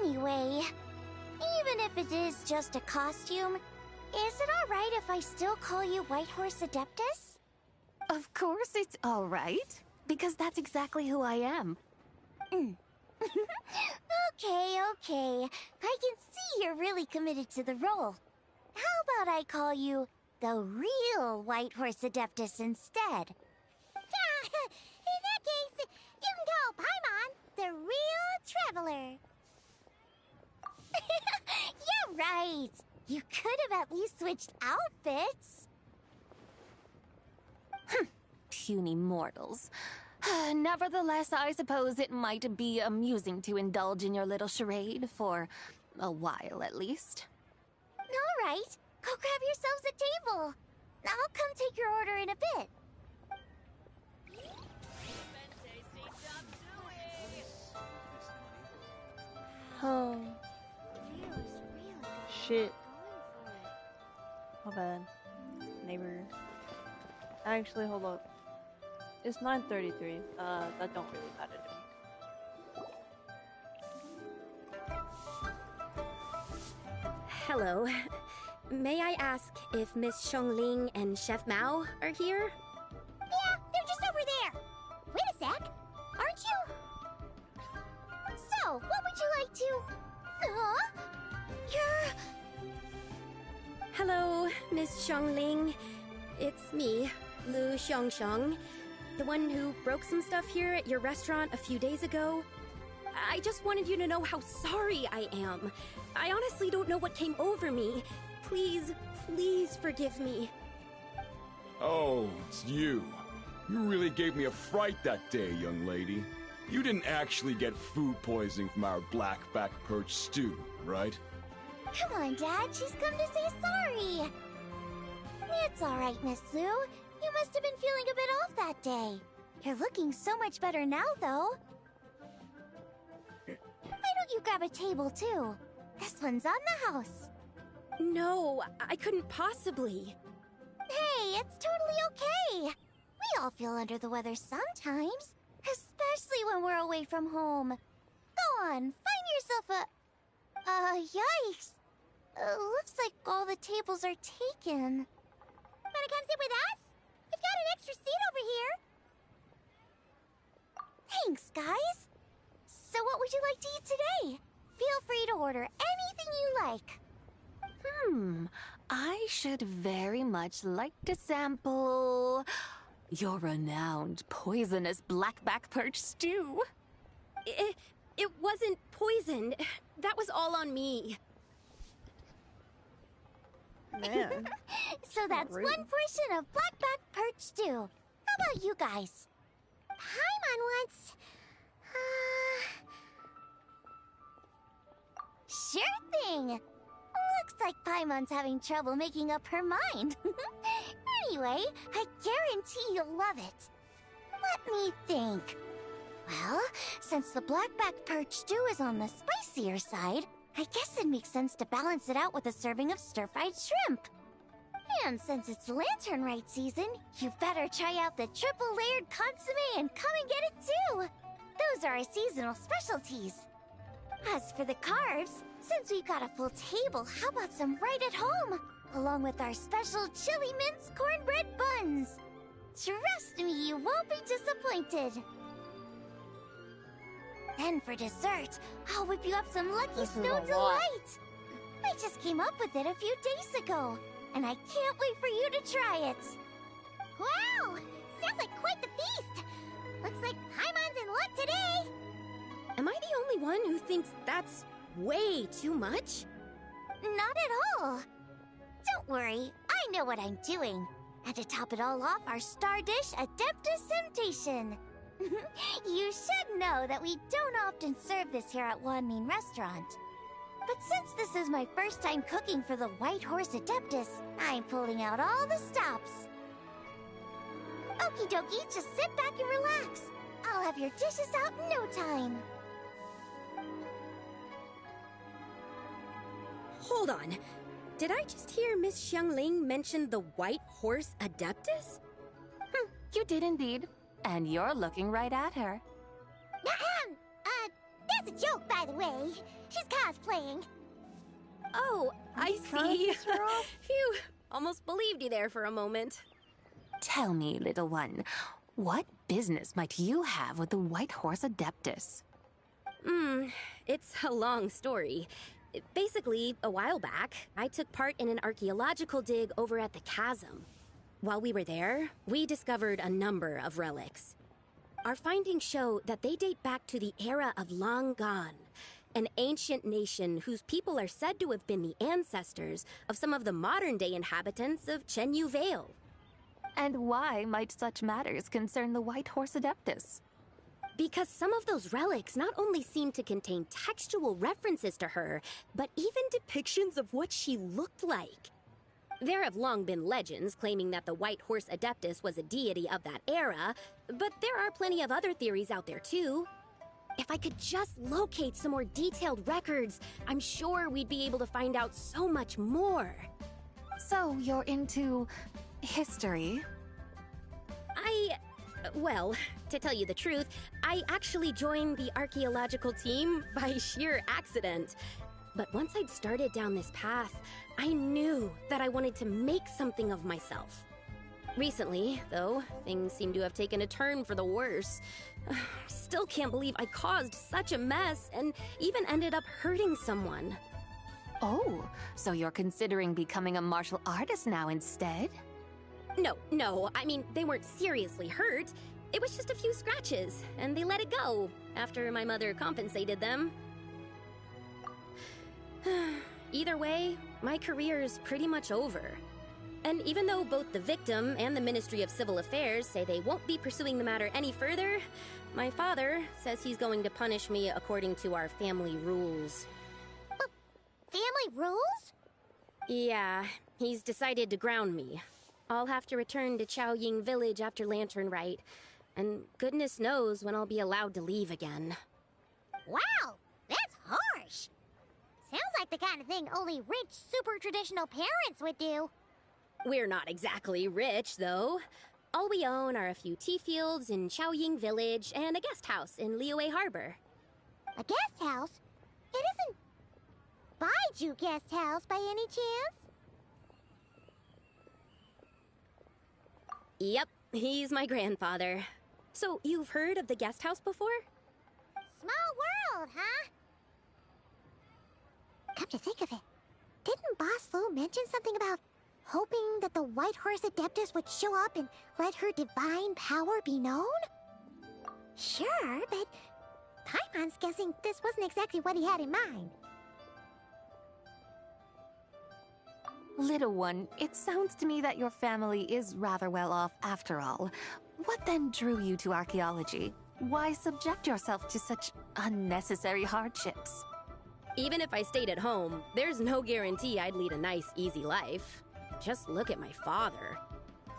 Anyway, even if it is just a costume, is it alright if I still call you Whitehorse Adeptus? Of course it's all right, because that's exactly who I am. Okay. I can see you're really committed to the role. How about I call you the real Whitehorse Adeptus instead? In that case, you can call Paimon the real Traveler. Yeah, right. You could have at least switched outfits. Puny mortals. Nevertheless, I suppose it might be amusing to indulge in your little charade for a while, at least. All right, go grab yourselves a table. I'll come take your order in a bit. Oh. Shit. My bad. Neighbor. Actually, hold up. It's 9:33. That don't really matter to me. Hello. May I ask if Miss Xiangling and Chef Mao are here? Yeah, they're just over there. Wait a sec. Aren't you? So, what would you like to... You're... Hello, Miss Xiangling. It's me, Lu Xiangxiang, the one who broke some stuff here at your restaurant a few days ago. I just wanted you to know how sorry I am. I honestly don't know what came over me. Please forgive me. Oh, it's you. You really gave me a fright that day, young lady. You didn't actually get food poisoning from our blackback perch stew, right? Come on, Dad. She's come to say sorry. It's all right, Miss Lu. You must have been feeling a bit off that day. You're looking so much better now, though. Why don't you grab a table, too? This one's on the house. No, I couldn't possibly. Hey, it's totally okay. We all feel under the weather sometimes, especially when we're away from home. Go on, find yourself a... yikes. Looks like all the tables are taken. Wanna come sit with us? We've got an extra seat over here. Thanks, guys. So what would you like to eat today? Feel free to order anything you like. I should very much like to sample your renowned poisonous blackback perch stew. It wasn't poisoned. That was all on me. Man. So that's rude. one portion of blackback perch stew. How about you guys? Paimon wants... Sure thing. Looks like Paimon's having trouble making up her mind. Anyway, I guarantee you'll love it. Let me think. Well, since the blackback perch stew is on the spicier side, I guess it makes sense to balance it out with a serving of stir-fried shrimp. And since it's Lantern Rite season, you better try out the triple-layered consommé and come and get it too! Those are our seasonal specialties. As for the carbs, since we've got a full table, how about some right at home? Along with our special chili mince cornbread buns. Trust me, you won't be disappointed. Then for dessert, I'll whip you up some Lucky Snow Delight! I just came up with it a few days ago, and I can't wait for you to try it! Wow! only one who thinks that's way too much? Not at all. Don't worry, I know what I'm doing. And to top it all off, our star dish, Adeptus Temptation. You should know that we don't often serve this here at Wanmin Restaurant. But since this is my first time cooking for the White Horse Adeptus, I'm pulling out all the stops. Okie dokie, just sit back and relax. I'll have your dishes out in no time. Hold on. Did I just hear Miss Xiangling mention the White Horse Adeptus? You did indeed. And you're looking right at her. That's a joke, by the way. She's cosplaying. Oh, I see. Phew, almost believed you there for a moment. Tell me, little one, what business might you have with the White Horse Adeptus? It's a long story. Basically, a while back, I took part in an archaeological dig over at the chasm. While we were there, we discovered a number of relics. Our findings show that they date back to the era of Long Gone, an ancient nation whose people are said to have been the ancestors of some of the modern-day inhabitants of Chenyu Vale. And why might such matters concern the White Horse Adeptus? Because some of those relics not only seem to contain textual references to her, but even depictions of what she looked like. There have long been legends claiming that the White Horse Adeptus was a deity of that era, but there are plenty of other theories out there too. If I could just locate some more detailed records, I'm sure we'd be able to find out so much more. So you're into history? Well, to tell you the truth, I actually joined the archaeological team by sheer accident. But once I'd started down this path, I knew that I wanted to make something of myself. Recently, though, things seem to have taken a turn for the worse. Still can't believe I caused such a mess and even ended up hurting someone. Oh, so you're considering becoming a martial artist now instead? No, I mean, they weren't seriously hurt. It was just a few scratches, and they let it go after my mother compensated them. Either way, my career is pretty much over. And even though both the victim and the Ministry of Civil Affairs say they won't be pursuing the matter any further, my father says he's going to punish me according to our family rules. Family rules? Yeah, he's decided to ground me. I'll have to return to Chaoying Village after Lantern Rite, and goodness knows when I'll be allowed to leave again. Wow, that's harsh. Sounds like the kind of thing only rich, super traditional parents would do. We're not exactly rich, though. All we own are a few tea fields in Chaoying Village and a guest house in Liyue Harbor. A guest house? It isn't Baiju Guest House by any chance? Yep, he's my grandfather. So, you've heard of the guest house before? Small world, huh? Come to think of it, didn't Boss Lu mention something about hoping that the White Horse Adeptus would show up and let her divine power be known? Sure, but Paimon's guessing this wasn't exactly what he had in mind. Little one, it sounds to me that your family is rather well off after all. What then drew you to archaeology? Why subject yourself to such unnecessary hardships? Even if I stayed at home, there's no guarantee I'd lead a nice, easy life. Just look at my father.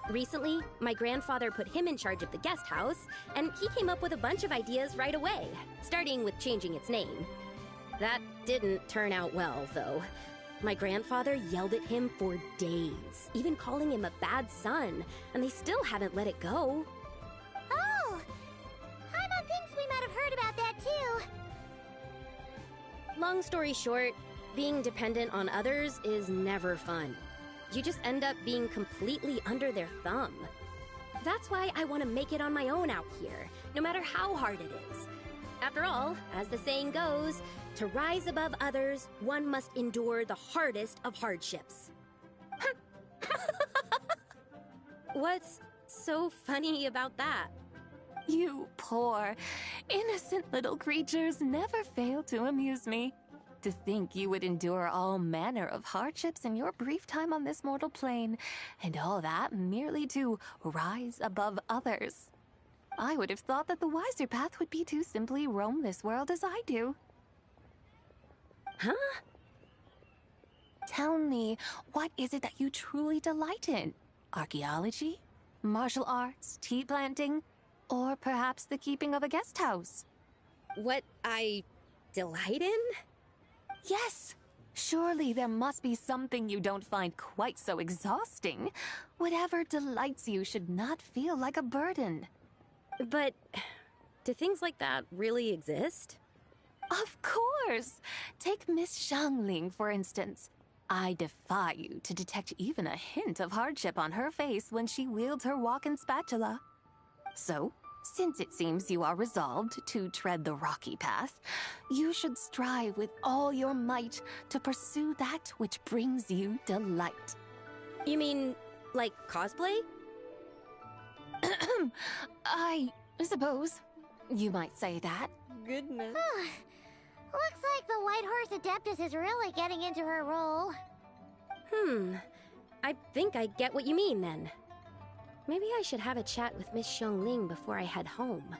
Recently, my grandfather put him in charge of the guest house, and he came up with a bunch of ideas right away, starting with changing its name. That didn't turn out well, though. My grandfather yelled at him for days, even calling him a bad son, and they still haven't let it go. Oh! Paimon thinks we might have heard about that too. Long story short, being dependent on others is never fun. You just end up being completely under their thumb. That's why I want to make it on my own out here, no matter how hard it is. After all, as the saying goes, to rise above others, one must endure the hardest of hardships. What's so funny about that? You poor, innocent little creatures never fail to amuse me. To think you would endure all manner of hardships in your brief time on this mortal plane, and all that merely to rise above others. I would have thought that the wiser path would be to simply roam this world as I do. Huh? Tell me, what is it that you truly delight in? Archaeology? Martial arts? Tea planting? Or perhaps the keeping of a guest house? What I delight in? Yes. Surely there must be something you don't find quite so exhausting. Whatever delights you should not feel like a burden. But do things like that really exist? Of course! Take Miss Xiangling, for instance. I defy you to detect even a hint of hardship on her face when she wields her walking spatula. So, since it seems you are resolved to tread the rocky path, you should strive with all your might to pursue that which brings you delight. You mean, like cosplay? I suppose you might say that. Goodness. Looks like the White Horse Adeptus is really getting into her role. I think I get what you mean then. Maybe I should have a chat with Miss Xiangling before I head home.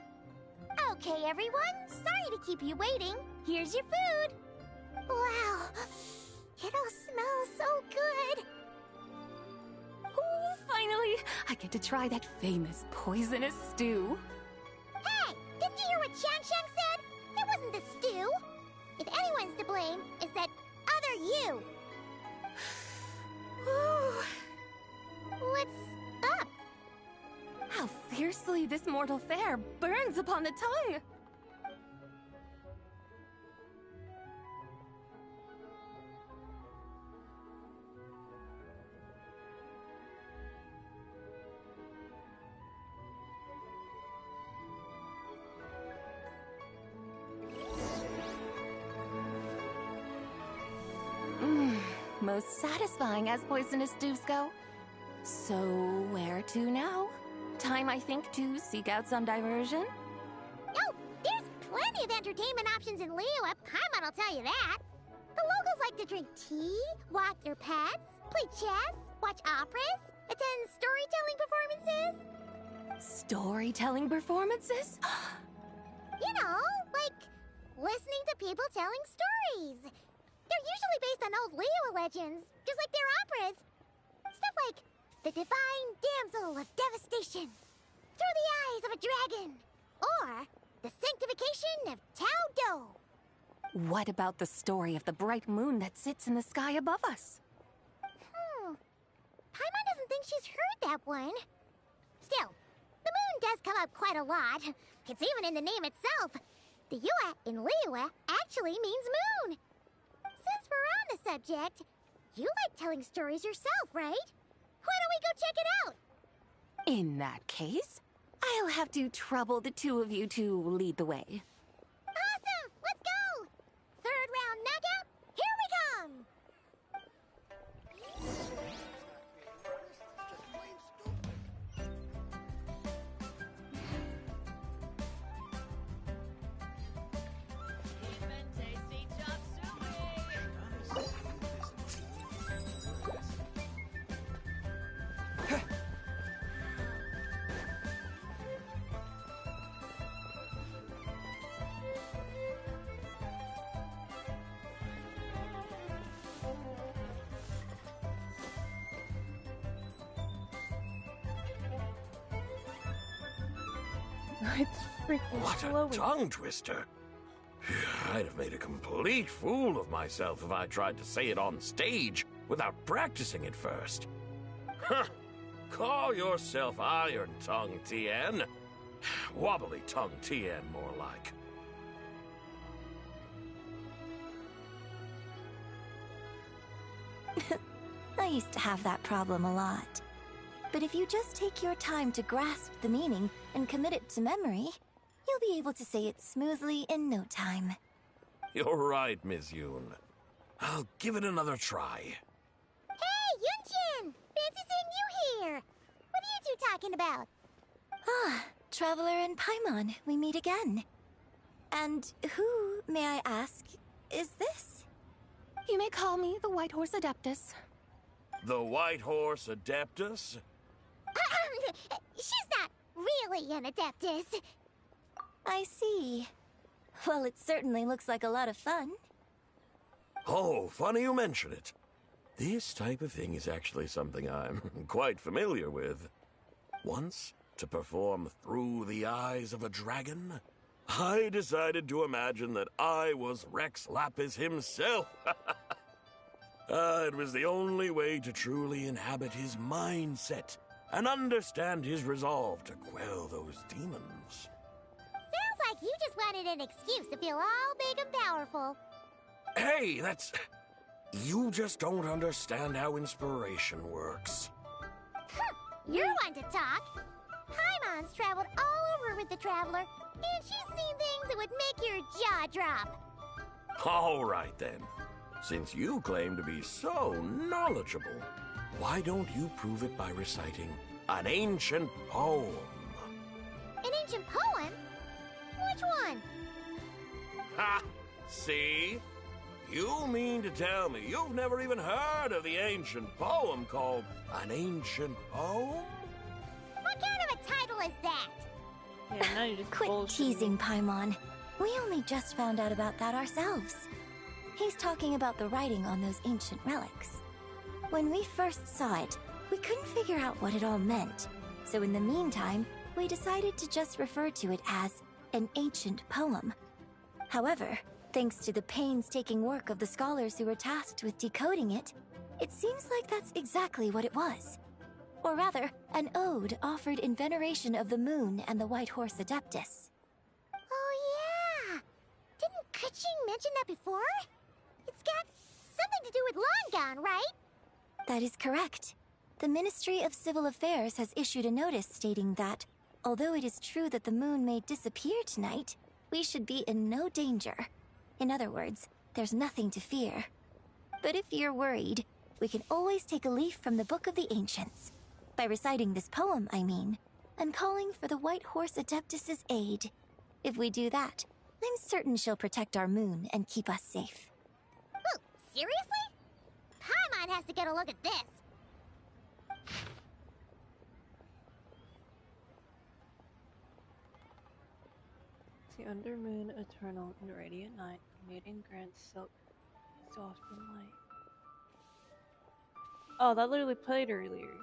Okay, everyone. Sorry to keep you waiting. Here's your food. Wow. It all smells so good. Oh, finally! I get to try that famous poisonous stew. Hey! Didn't you hear what Shang said? It wasn't the stew. If anyone's to blame, it's that other you. What's up? How fiercely this mortal fare burns upon the tongue! Most satisfying as poisonous stews go. So, where to now? Time, I think, to seek out some diversion? Oh, there's plenty of entertainment options in Liyue. Paimon will tell you that. The locals like to drink tea, walk their pets, play chess, watch operas, attend storytelling performances. Storytelling performances? You know, like listening to people telling stories. They're usually based on old Liyue legends, just like their operas. Stuff like the Divine Damsel of Devastation, Through the Eyes of a Dragon, or the Sanctification of Tao Do. What about the story of the bright moon that sits in the sky above us? Paimon doesn't think she's heard that one. Still, the moon does come up quite a lot. It's even in the name itself. The Yue in Liyue actually means moon. Since we're on the subject, you like telling stories yourself, right? Why don't we go check it out? In that case, I'll have to trouble the two of you to lead the way. Awesome! Let's go! Third round knockout, here we come! It's freaking What flowing. a tongue twister! I'd have made a complete fool of myself if I tried to say it on stage without practicing it first. Huh! Call yourself Iron Tongue, Tien. Wobbly Tongue Tien, more like. I used to have that problem a lot. But if you just take your time to grasp the meaning and commit it to memory, you'll be able to say it smoothly in no time. You're right, Miss Yoon. I'll give it another try. Hey, Yunchin! Fancy seeing you here! What are you two talking about? Ah, Traveler and Paimon, we meet again. And who, may I ask, is this? You may call me the White Horse Adeptus. The White Horse Adeptus? She's not really an Adeptus. I see. Well, it certainly looks like a lot of fun. Oh, funny you mention it. This type of thing is actually something I'm quite familiar with. Once, to perform Through the Eyes of a Dragon, I decided to imagine that I was Rex Lapis himself. It was the only way to truly inhabit his mindset and understand his resolve to quell those demons. Sounds like you just wanted an excuse to feel all big and powerful. Hey, that's... You just don't understand how inspiration works. You're one to talk. Paimon's traveled all over with the Traveler, and she's seen things that would make your jaw drop. All right, then. Since you claim to be so knowledgeable, why don't you prove it by reciting an ancient poem? An ancient poem? Which one? Ha! See? You mean to tell me you've never even heard of the ancient poem called An Ancient Poem? What kind of a title is that? Yeah, now you're just Quit teasing, Paimon. We only just found out about that ourselves. He's talking about the writing on those ancient relics. When we first saw it, we couldn't figure out what it all meant. So in the meantime, we decided to just refer to it as an ancient poem. However, thanks to the painstaking work of the scholars who were tasked with decoding it, it seems like that's exactly what it was. Or rather, an ode offered in veneration of the moon and the White Horse Adeptus. Oh yeah! Didn't Kuching mention that before? It's got something to do with Longon, right? That is correct. The Ministry of Civil Affairs has issued a notice stating that, although it is true that the moon may disappear tonight, we should be in no danger. In other words, there's nothing to fear. But if you're worried, we can always take a leaf from the Book of the Ancients. By reciting this poem, I mean, and calling for the White Horse Adeptus's aid. If we do that, I'm certain she'll protect our moon and keep us safe. Oh, seriously? Paimon has to get a look at this. See, under moon, eternal, and radiant night, maiden grants silk, soft and light. Oh, that literally played earlier.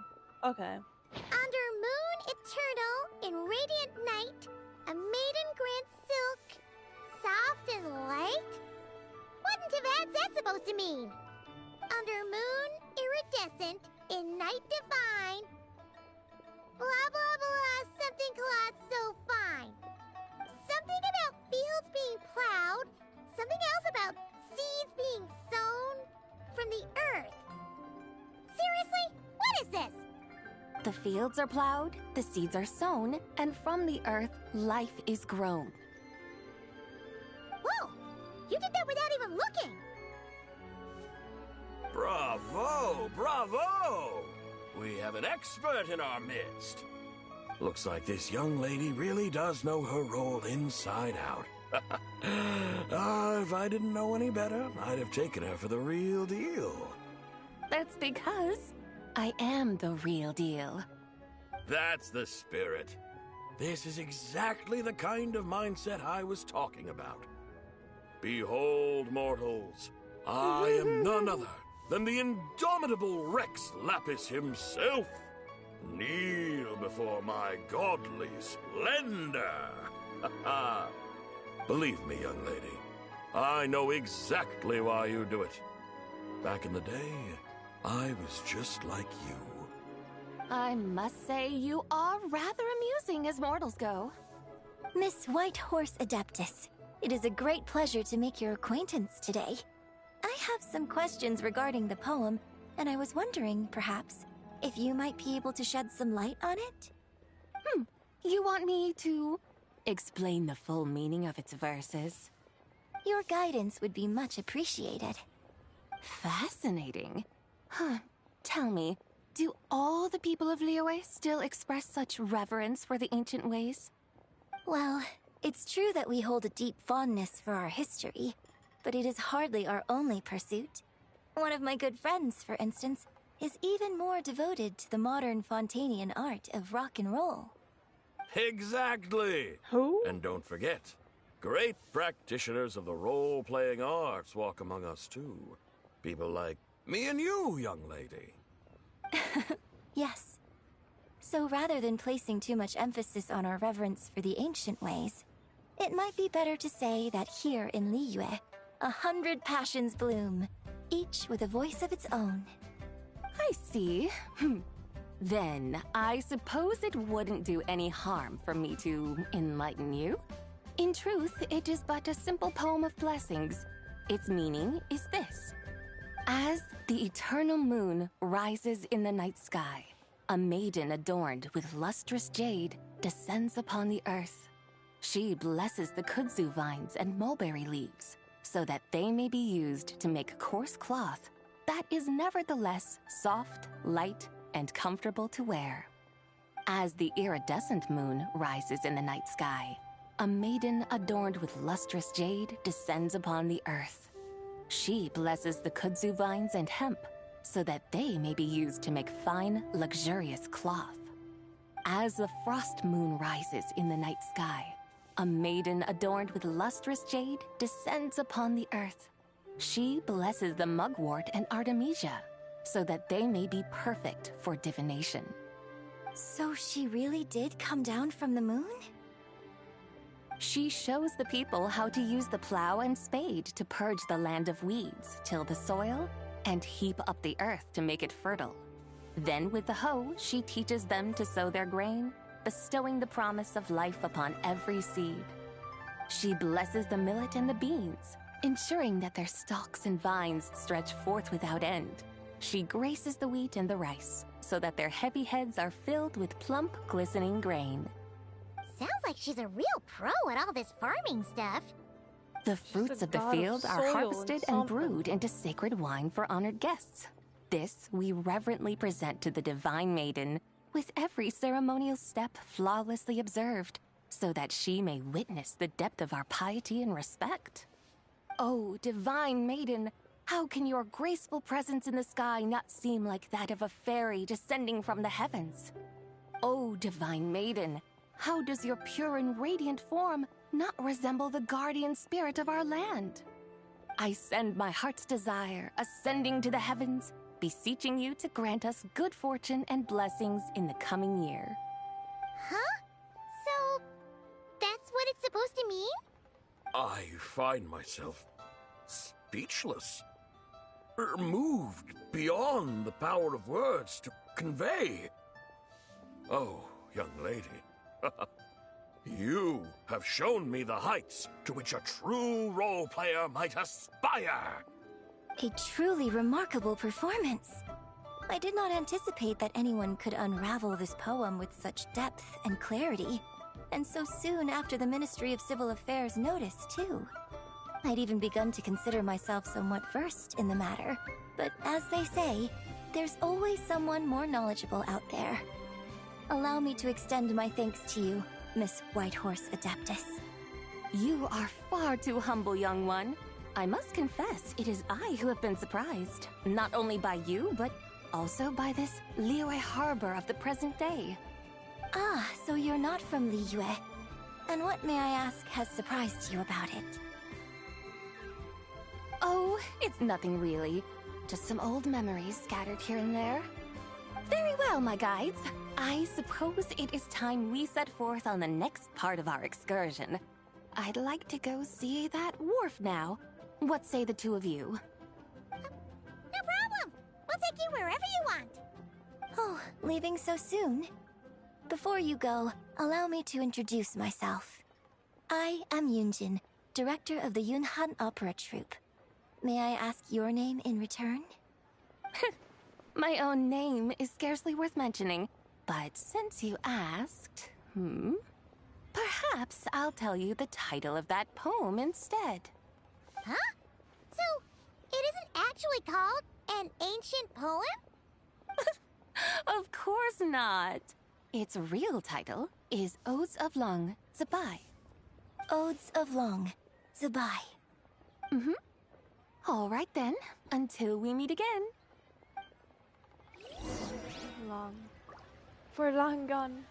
Okay. Under moon eternal, in radiant night, a maiden grants silk, soft and light? What in Tibet's that supposed to mean? Under moon, iridescent, in night divine. Blah blah blah, something cloth so fine. Something about fields being plowed, something else about seeds being sown from the earth. Seriously? What is this? The fields are plowed, the seeds are sown, and from the earth, life is grown. Whoa! You did that without even looking! Bravo! Bravo! We have an expert in our midst. Looks like this young lady really does know her role inside out. If I didn't know any better, I'd have taken her for the real deal. That's because I am the real deal. That's the spirit. This is exactly the kind of mindset I was talking about. Behold, mortals, I am none other than the indomitable Rex Lapis himself. Kneel before my godly splendor. Believe me, young lady, I know exactly why you do it. Back in the day, I was just like you. I must say you are rather amusing as mortals go. Miss White Horse Adeptus, it is a great pleasure to make your acquaintance today. I have some questions regarding the poem, and I was wondering, perhaps, if you might be able to shed some light on it? You want me to explain the full meaning of its verses? Your guidance would be much appreciated. Fascinating. Tell me, do all the people of Liyue still express such reverence for the ancient ways? Well, it's true that we hold a deep fondness for our history, but it is hardly our only pursuit. One of my good friends, for instance, is even more devoted to the modern Fontanian art of rock and roll. Exactly! Who? And don't forget, great practitioners of the role-playing arts walk among us too. People like me and you, young lady. Yes. So rather than placing too much emphasis on our reverence for the ancient ways, it might be better to say that here in Liyue, 100 passions bloom, each with a voice of its own. I see. Then, I suppose it wouldn't do any harm for me to enlighten you. In truth, it is but a simple poem of blessings. Its meaning is this. As the eternal moon rises in the night sky, a maiden adorned with lustrous jade descends upon the earth. She blesses the kudzu vines and mulberry leaves so that they may be used to make coarse cloth that is nevertheless soft, light, and comfortable to wear. As the iridescent moon rises in the night sky, a maiden adorned with lustrous jade descends upon the earth. She blesses the kudzu vines and hemp so that they may be used to make fine, luxurious cloth. As the frost moon rises in the night sky, a maiden adorned with lustrous jade descends upon the earth. She blesses the mugwort and artemisia so that they may be perfect for divination. So she really did come down from the moon? She shows the people how to use the plow and spade to purge the land of weeds, till the soil, and heap up the earth to make it fertile. Then with the hoe, she teaches them to sow their grain, bestowing the promise of life upon every seed. She blesses the millet and the beans, ensuring that their stalks and vines stretch forth without end. She graces the wheat and the rice, so that their heavy heads are filled with plump, glistening grain. Sounds like she's a real pro at all this farming stuff. The fruits of the field are harvested and brewed into sacred wine for honored guests. This we reverently present to the divine maiden, with every ceremonial step flawlessly observed, so that she may witness the depth of our piety and respect. Oh, divine maiden, how can your graceful presence in the sky not seem like that of a fairy descending from the heavens? Oh, divine maiden, how does your pure and radiant form not resemble the guardian spirit of our land? I send my heart's desire, ascending to the heavens, beseeching you to grant us good fortune and blessings in the coming year. Huh? So, that's what it's supposed to mean? I find myself speechless. Moved beyond the power of words to convey. Oh, young lady, you have shown me the heights to which a true role player might aspire. A truly remarkable performance. I did not anticipate that anyone could unravel this poem with such depth and clarity, and so soon after the Ministry of Civil Affairs noticed, too. I'd even begun to consider myself somewhat versed in the matter, but as they say, there's always someone more knowledgeable out there. Allow me to extend my thanks to you, Miss Whitehorse Adeptus. You are far too humble, young one. I must confess, it is I who have been surprised, not only by you, but also by this Liyue harbor of the present day. Ah, so you're not from Liyue. And what, may I ask, has surprised you about it? Oh, it's nothing really. Just some old memories scattered here and there. Very well, my guides. I suppose it is time we set forth on the next part of our excursion. I'd like to go see that wharf now. What say the two of you? No problem! We'll take you wherever you want. Oh, leaving so soon? Before you go, allow me to introduce myself. I am Yunjin, director of the Yunhan Opera Troupe. May I ask your name in return? My own name is scarcely worth mentioning, but since you asked, perhaps I'll tell you the title of that poem instead. Huh? So, it isn't actually called an ancient poem? Of course not. Its real title is Odes of Lung, Zibai. Odes of Lung, Zibai. Mm-hmm. All right then, until we meet again. Long. For long gone.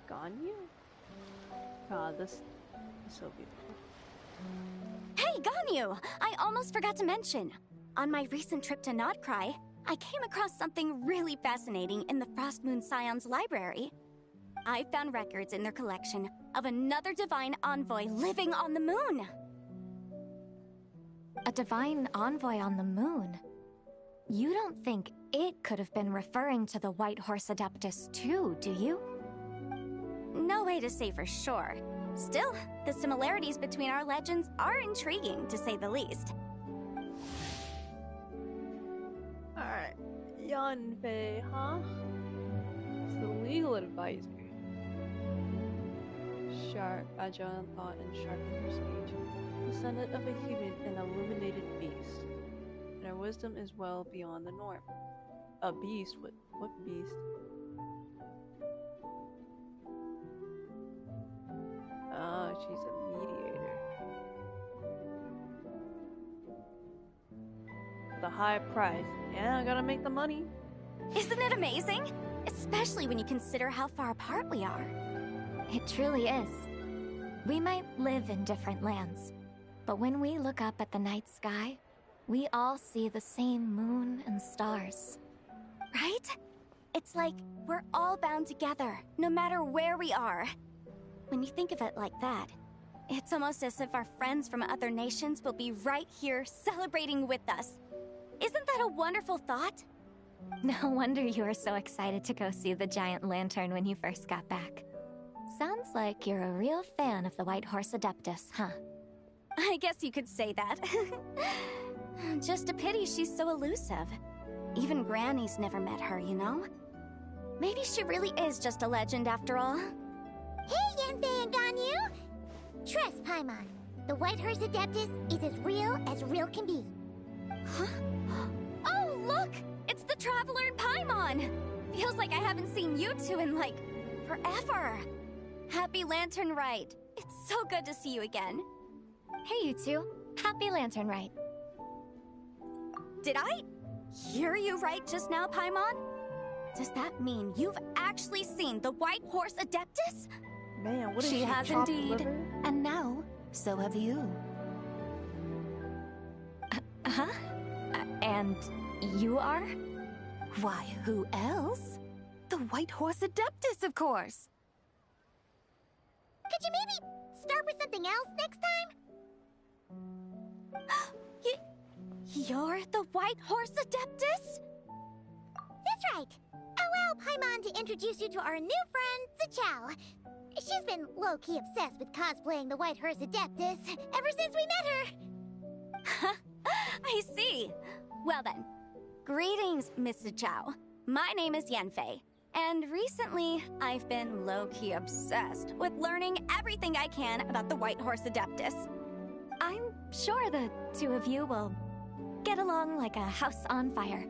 Ganyu? God, this is so beautiful. Hey, Ganyu! I almost forgot to mention. On my recent trip to Notcry, I came across something really fascinating in the Frost Moon Scion's library. I found records in their collection of another divine envoy living on the moon. A divine envoy on the moon? You don't think it could have been referring to the White Horse Adeptus too, do you? No way to say for sure. Still, the similarities between our legends are intriguing, to say the least. Alright. Yanfei, huh? It's the legal advisor. Sharp, agile in thought, and sharp in her speech. Descendant of a human and illuminated beast. And her wisdom is well beyond the norm. A beast? What beast? Oh, she's a mediator. The high price. Yeah, I gotta make the money. Isn't it amazing? Especially when you consider how far apart we are. It truly is. We might live in different lands, but when we look up at the night sky, we all see the same moon and stars. Right? It's like we're all bound together, no matter where we are. When you think of it like that, it's almost as if our friends from other nations will be right here celebrating with us. Isn't that a wonderful thought? No wonder you were so excited to go see the giant lantern when you first got back. Sounds like you're a real fan of the White Horse Adeptus, huh? I guess you could say that. Just a pity she's so elusive. Even Granny's never met her, you know? Maybe she really is just a legend after all. Hey, Yanfei and Ganyu! Trust Paimon. The White Horse Adeptus is as real can be. Huh? Oh, look! It's the Traveler and Paimon! Feels like I haven't seen you two in, like, forever. Happy Lantern Rite. It's so good to see you again. Hey, you two. Happy Lantern Rite. Did I hear you right just now, Paimon? Does that mean you've actually seen the White Horse Adeptus? Man, what is she has chopped indeed. liver? And now, so have you. Huh? And you are? Why, who else? The White Horse Adeptus, of course! Could you maybe start with something else next time? You're the White Horse Adeptus? That's right. Allow Paimon to introduce you to our new friend, Zichao. She's been low-key obsessed with cosplaying the White Horse Adeptus ever since we met her. I see. Well then, greetings, Miss Zichao. My name is Yanfei, and recently I've been low-key obsessed with learning everything I can about the White Horse Adeptus. I'm sure the two of you will get along like a house on fire.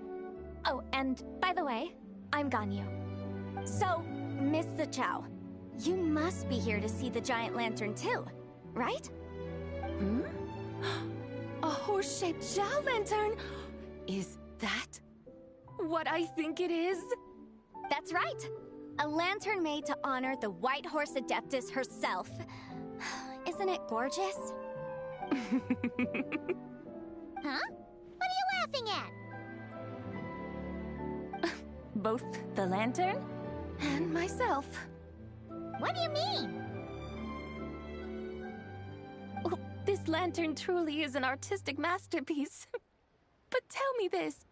Oh, and by the way, I'm Ganyu. So, Miss Zichao, you must be here to see the giant lantern too, right? shaped Zhao lantern! Is that what I think it is? That's right! A lantern made to honor the White Horse Adeptus herself. Isn't it gorgeous? Huh? What are you laughing at? Both the lantern and myself. What do you mean? Oh, this lantern truly is an artistic masterpiece. But tell me this.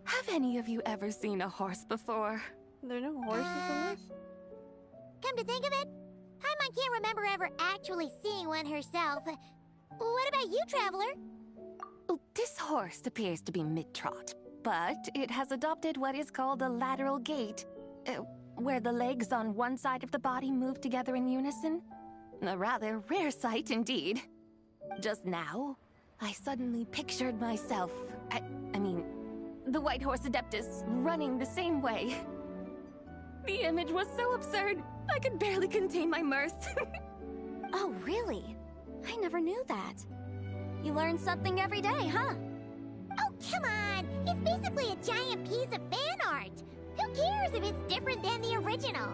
Have any of you ever seen a horse before? There are no horses in this? Come to think of it, Paimon can't remember ever actually seeing one herself. What about you, Traveler? Oh, this horse appears to be mid-trot, but it has adopted what is called a lateral gait, where the legs on one side of the body move together in unison. A rather rare sight indeed. Just now, I suddenly pictured myself, I mean, the White Horse Adeptus running the same way. The image was so absurd, I could barely contain my mirth. Oh, really? I never knew that. You learn something every day, huh? Oh, come on! It's basically a giant piece of fan art! Who cares if it's different than the original?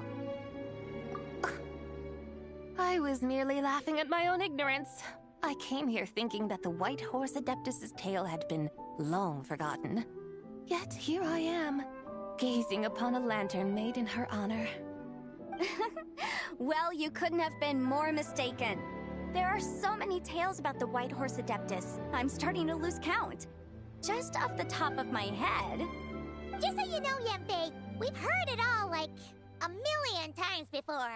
I was merely laughing at my own ignorance. I came here thinking that the White Horse Adeptus's tale had been long forgotten. Yet here I am, gazing upon a lantern made in her honor. Well, you couldn't have been more mistaken. There are so many tales about the White Horse Adeptus, I'm starting to lose count. Just off the top of my head... Just so you know, Yanfei, we've heard it all like a million times before.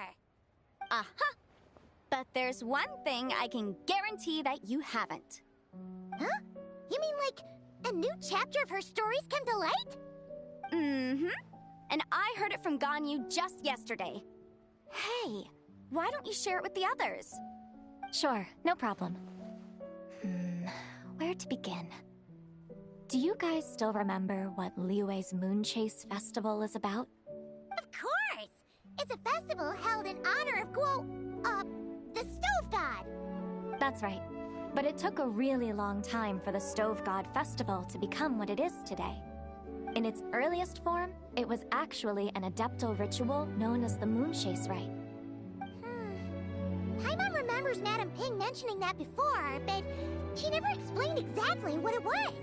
Uh-huh. But there's one thing I can guarantee that you haven't. Huh? You mean like a new chapter of her stories come to light? Mm-hmm. And I heard it from Ganyu just yesterday. Hey, why don't you share it with the others? Sure, no problem. Where to begin? Do you guys still remember what Liyue's Moon Chase Festival is about? Of course! It's a festival held in honor of the Stove God! That's right. But it took a really long time for the Stove God Festival to become what it is today. In its earliest form, it was actually an adeptal ritual known as the Moon Chase Rite. Paimon remembers Madame Ping mentioning that before, but she never explained exactly what it was.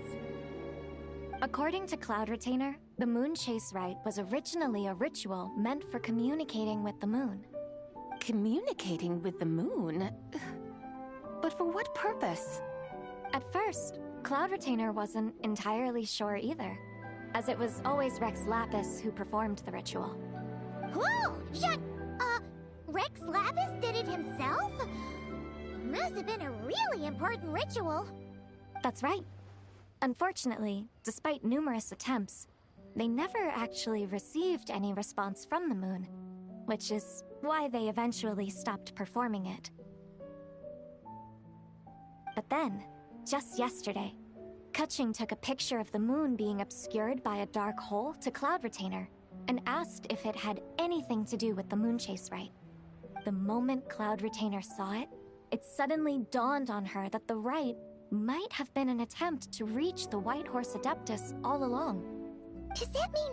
According to Cloud Retainer, the Moon Chase Rite was originally a ritual meant for communicating with the moon. Communicating with the moon? But for what purpose? At first, Cloud Retainer wasn't entirely sure either, as it was always Rex Lapis who performed the ritual. Whoa! Rex Lapis did it himself? Must have been a really important ritual. That's right. Unfortunately, despite numerous attempts, they never actually received any response from the moon, which is why they eventually stopped performing it. But then, just yesterday, Keqing took a picture of the moon being obscured by a dark hole to Cloud Retainer and asked if it had anything to do with the Moon Chase Rite. The moment Cloud Retainer saw it, it suddenly dawned on her that the rite might have been an attempt to reach the White Horse Adeptus all along. Does that mean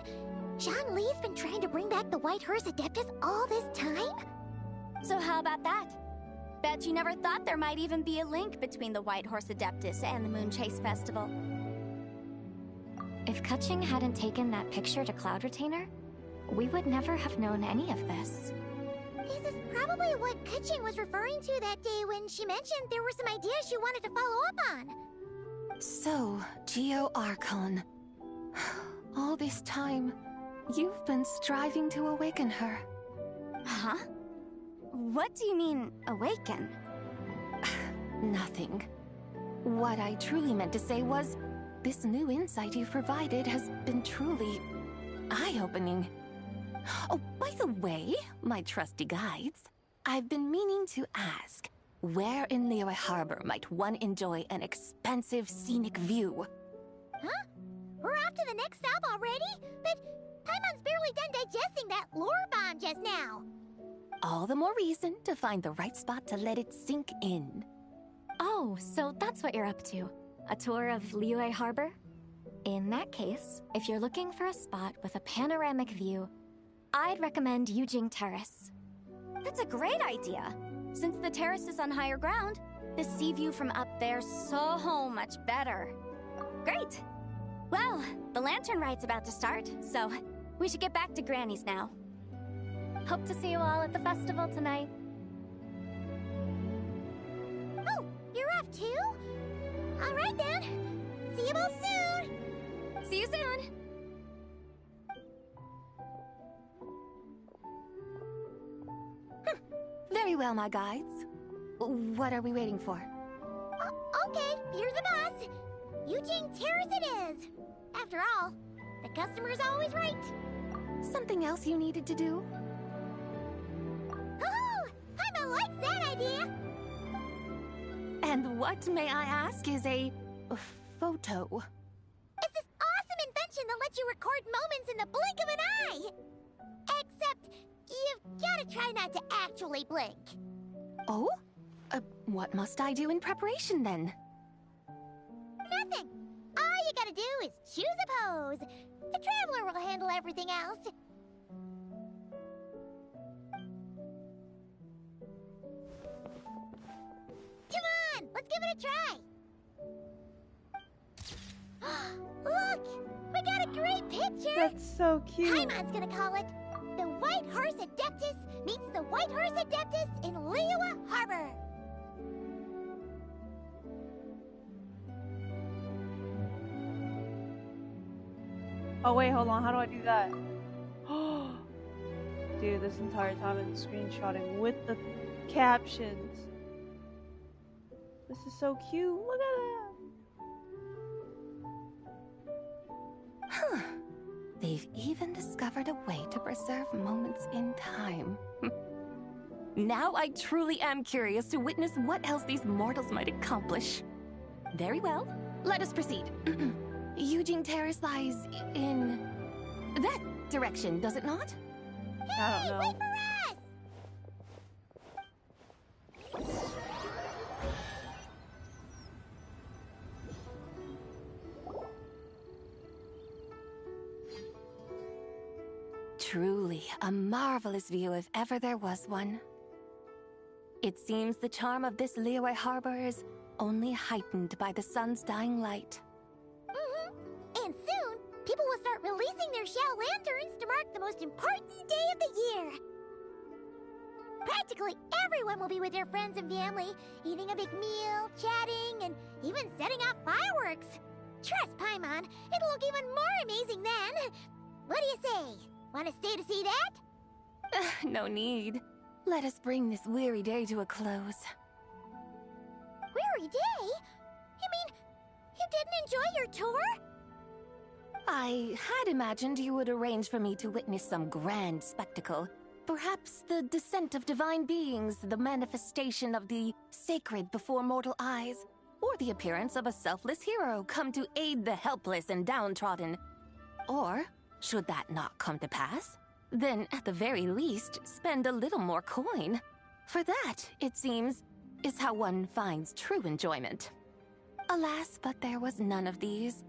Zhang Li's been trying to bring back the White Horse Adeptus all this time? So how about that? Bet you never thought there might even be a link between the White Horse Adeptus and the Moon Chase Festival. If Keqing hadn't taken that picture to Cloud Retainer, we would never have known any of this. This is probably what Keqing was referring to that day when she mentioned there were some ideas she wanted to follow up on. So, Geo Archon. All this time, you've been striving to awaken her. Huh? What do you mean, awaken? Nothing. What I truly meant to say was, this new insight you've provided has been truly eye-opening. Oh, by the way, my trusty guides, I've been meaning to ask, where in Liyue Harbor might one enjoy an expansive scenic view? Huh? We're off to the next stop already? But Paimon's barely done digesting that lore bomb just now. All the more reason to find the right spot to let it sink in. Oh, so that's what you're up to. A tour of Liyue Harbor? In that case, if you're looking for a spot with a panoramic view, I'd recommend Yujing Terrace. That's a great idea! Since the terrace is on higher ground, the sea view from up there's so much better. Great! Well, the lantern ride's about to start, so we should get back to Granny's now. Hope to see you all at the festival tonight. Oh, you're off too? All right then. See you both soon. See you soon. Very well, my guides. What are we waiting for? Okay, you're the boss. Eugene Terrace it is. After all, the customer's always right. Something else you needed to do? Oh, Paimon likes that idea. And what, may I ask, is a photo? It's this awesome invention that lets you record moments in the blink of an eye. Except, you've gotta try not to actually blink. Oh? What must I do in preparation, then? Nothing. All you gotta do is choose a pose. The Traveler will handle everything else. Come on, let's give it a try. Look, we got a great picture. That's so cute. Paimon's gonna call it The White Horse Adeptus Meets the White Horse Adeptus in Liyue Harbor. Oh wait, hold on. How do I do that? Dude, this entire time I'm screenshotting with the captions. This is so cute. Look at that. Huh. They've even discovered a way to preserve moments in time. Now I truly am curious to witness what else these mortals might accomplish. Very well. Let us proceed. Eugene Terrace lies in that direction, does it not? I don't know. Wait for us! Truly a marvelous view if ever there was one. It seems the charm of this Liyue Harbor is only heightened by the sun's dying light. And soon, people will start releasing their shell lanterns to mark the most important day of the year. Practically everyone will be with their friends and family, eating a big meal, chatting, and even setting off fireworks. Trust Paimon, it'll look even more amazing then. What do you say? Want to stay to see that? No need. Let us bring this weary day to a close. Weary day? You mean, you didn't enjoy your tour? I had imagined you would arrange for me to witness some grand spectacle. Perhaps the descent of divine beings, the manifestation of the sacred before mortal eyes, or the appearance of a selfless hero come to aid the helpless and downtrodden. Or, should that not come to pass, then at the very least spend a little more coin. For that, it seems, is how one finds true enjoyment. Alas, but there was none of these.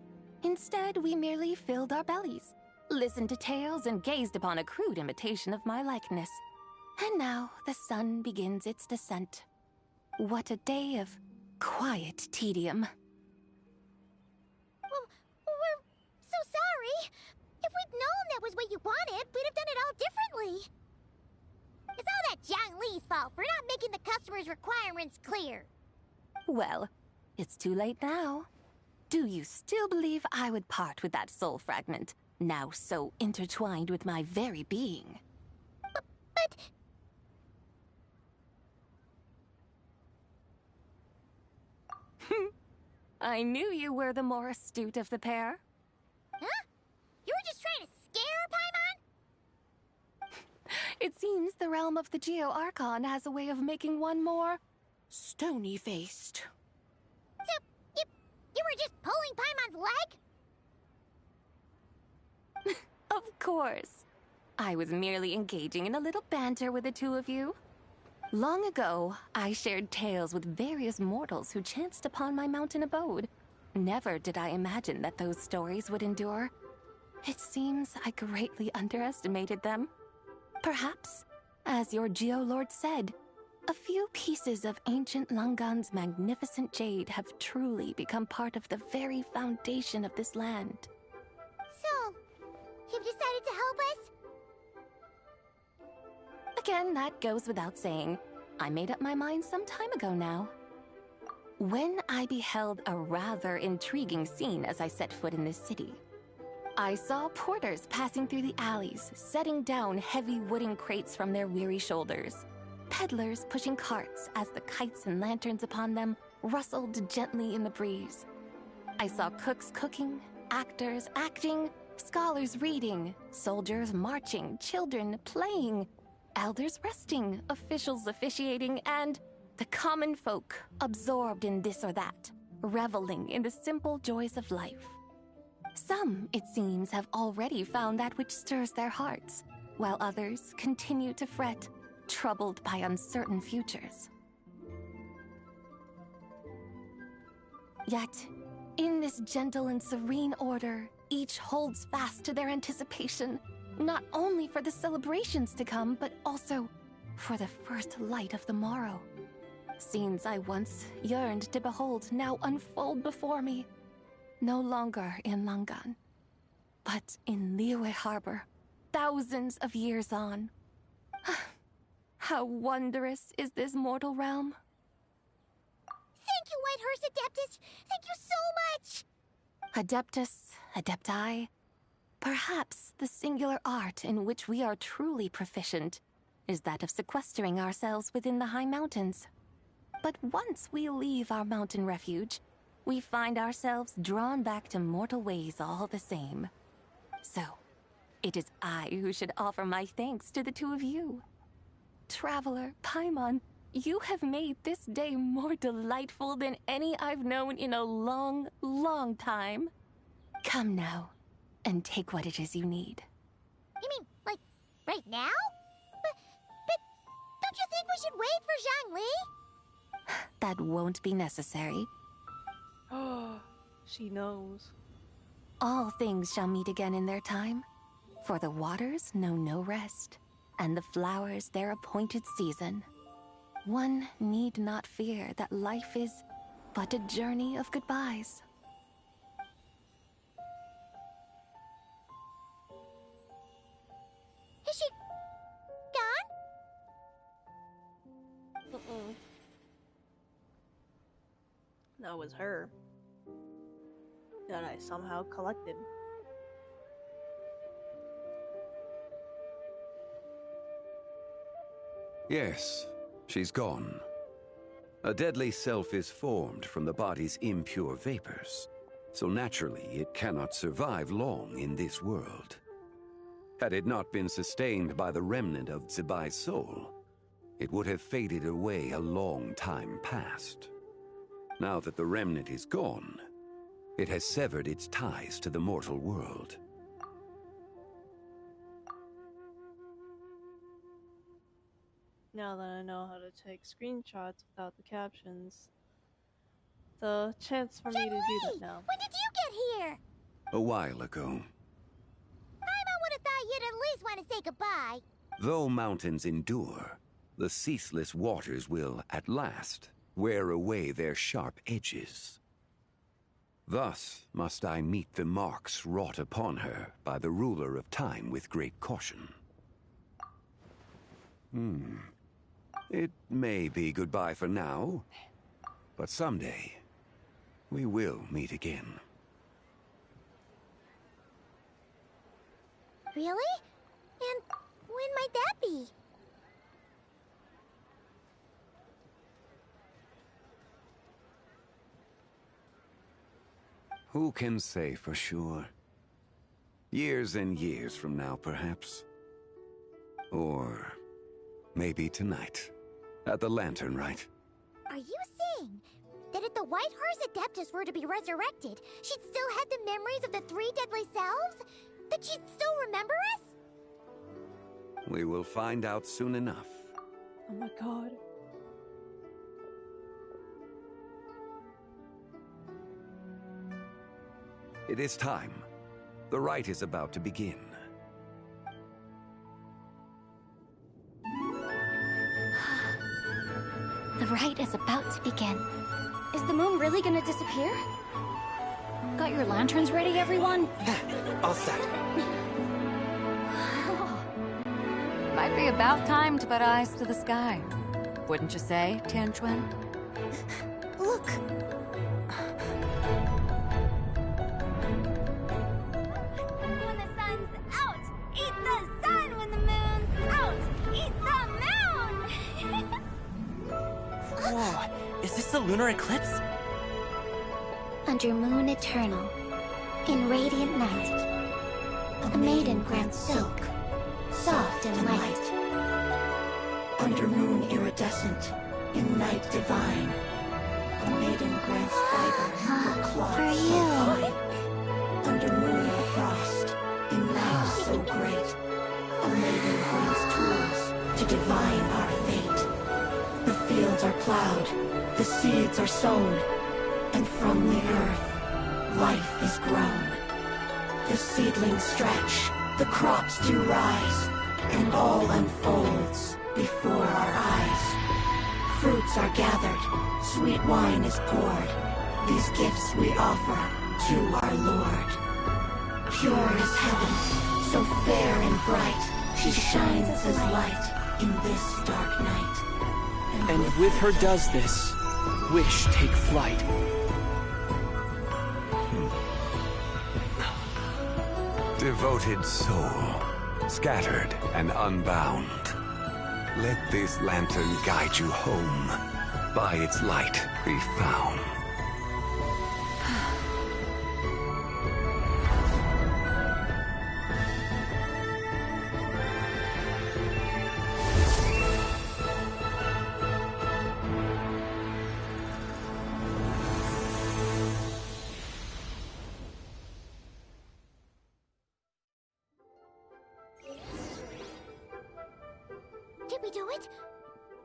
Instead, we merely filled our bellies, listened to tales, and gazed upon a crude imitation of my likeness. And now the sun begins its descent. What a day of quiet tedium. Well, we're so sorry. If we'd known that was what you wanted, we'd have done it all differently. It's all that Jiang Li's fault for not making the customer's requirements clear. Well, it's too late now. Do you still believe I would part with that soul fragment, now so intertwined with my very being? But... I knew you were the more astute of the pair. Huh? You were just trying to scare Paimon? It seems the realm of the Geo-Archon has a way of making one more stony-faced. So, you were just pulling Paimon's leg? Of course. I was merely engaging in a little banter with the two of you. Long ago, I shared tales with various mortals who chanced upon my mountain abode. Never did I imagine that those stories would endure. It seems I greatly underestimated them. Perhaps, as your Geolord said, a few pieces of ancient Langan's magnificent jade have truly become part of the very foundation of this land. So, you've decided to help us? Again, that goes without saying. I made up my mind some time ago now. When I beheld a rather intriguing scene as I set foot in this city, I saw porters passing through the alleys, setting down heavy wooden crates from their weary shoulders. Peddlers pushing carts as the kites and lanterns upon them rustled gently in the breeze. I saw cooks cooking, actors acting, scholars reading, soldiers marching, children playing, elders resting, officials officiating, and the common folk absorbed in this or that, reveling in the simple joys of life. Some, it seems, have already found that which stirs their hearts, while others continue to fret, troubled by uncertain futures. Yet, in this gentle and serene order, each holds fast to their anticipation, not only for the celebrations to come, but also for the first light of the morrow. Scenes I once yearned to behold now unfold before me, no longer in Langan, but in Liyue Harbor, thousands of years on. How wondrous is this mortal realm! Thank you, Whitehurst Adeptus! Thank you so much! Adeptus, Adepti, perhaps the singular art in which we are truly proficient is that of sequestering ourselves within the high mountains. But once we leave our mountain refuge, we find ourselves drawn back to mortal ways all the same. So, it is I who should offer my thanks to the two of you. Traveler, Paimon, you have made this day more delightful than any I've known in a long, long time. Come now, and take what it is you need. You mean, like, right now? But don't you think we should wait for Zhangli? That won't be necessary. Oh, she knows. All things shall meet again in their time, for the waters know no rest, and the flowers their appointed season. One need not fear that life is but a journey of goodbyes. Is she gone? That was her. That I somehow collected. Yes, she's gone. A deadly self is formed from the body's impure vapors, so naturally it cannot survive long in this world. Had it not been sustained by the remnant of Zibai's soul, it would have faded away a long time past. Now that the remnant is gone, it has severed its ties to the mortal world. Now that I know how to take screenshots without the captions, the chance for me to do that now. When did you get here? A while ago. Paimon would have thought you'd at least want to say goodbye. Though mountains endure, the ceaseless waters will, at last, wear away their sharp edges. Thus must I meet the marks wrought upon her by the ruler of time with great caution. It may be goodbye for now, but someday we will meet again. Really? And when might that be? Who can say for sure? Years and years from now, perhaps. Or maybe tonight, at the Lantern Rite. Are you saying that if the Whitehurst Adeptus were to be resurrected, she'd still have the memories of the three deadly selves? That she'd still remember us? We will find out soon enough. Oh my god. It is time. The rite is about to begin. The rite is about to begin. Is the moon really gonna disappear? Got your lanterns ready, everyone? All set. Might be about time to put eyes to the sky. Wouldn't you say, Tianchuan? Look! When the sun's out, eat the sun. When the moon's out, eat the moon! Whoa, is this the lunar eclipse? Under moon eternal, in radiant night, a maiden grants silk, soft and light. Under moon iridescent, in night divine, a maiden grants fiber for cloth For so you. fine. Under moon of frost, in night so great, a maiden grants tools to divine our fate. The fields are plowed, the seeds are sown, and from the earth, life is grown. The seedlings stretch, the crops do rise, and all unfolds before our eyes. Fruits are gathered, sweet wine is poured. These gifts we offer to our Lord. Pure as heaven, so fair and bright, she shines as light in this dark night. And with her does this, wish take flight. Devoted soul, scattered and unbound. Let this lantern guide you home. By its light be found. Did we do it?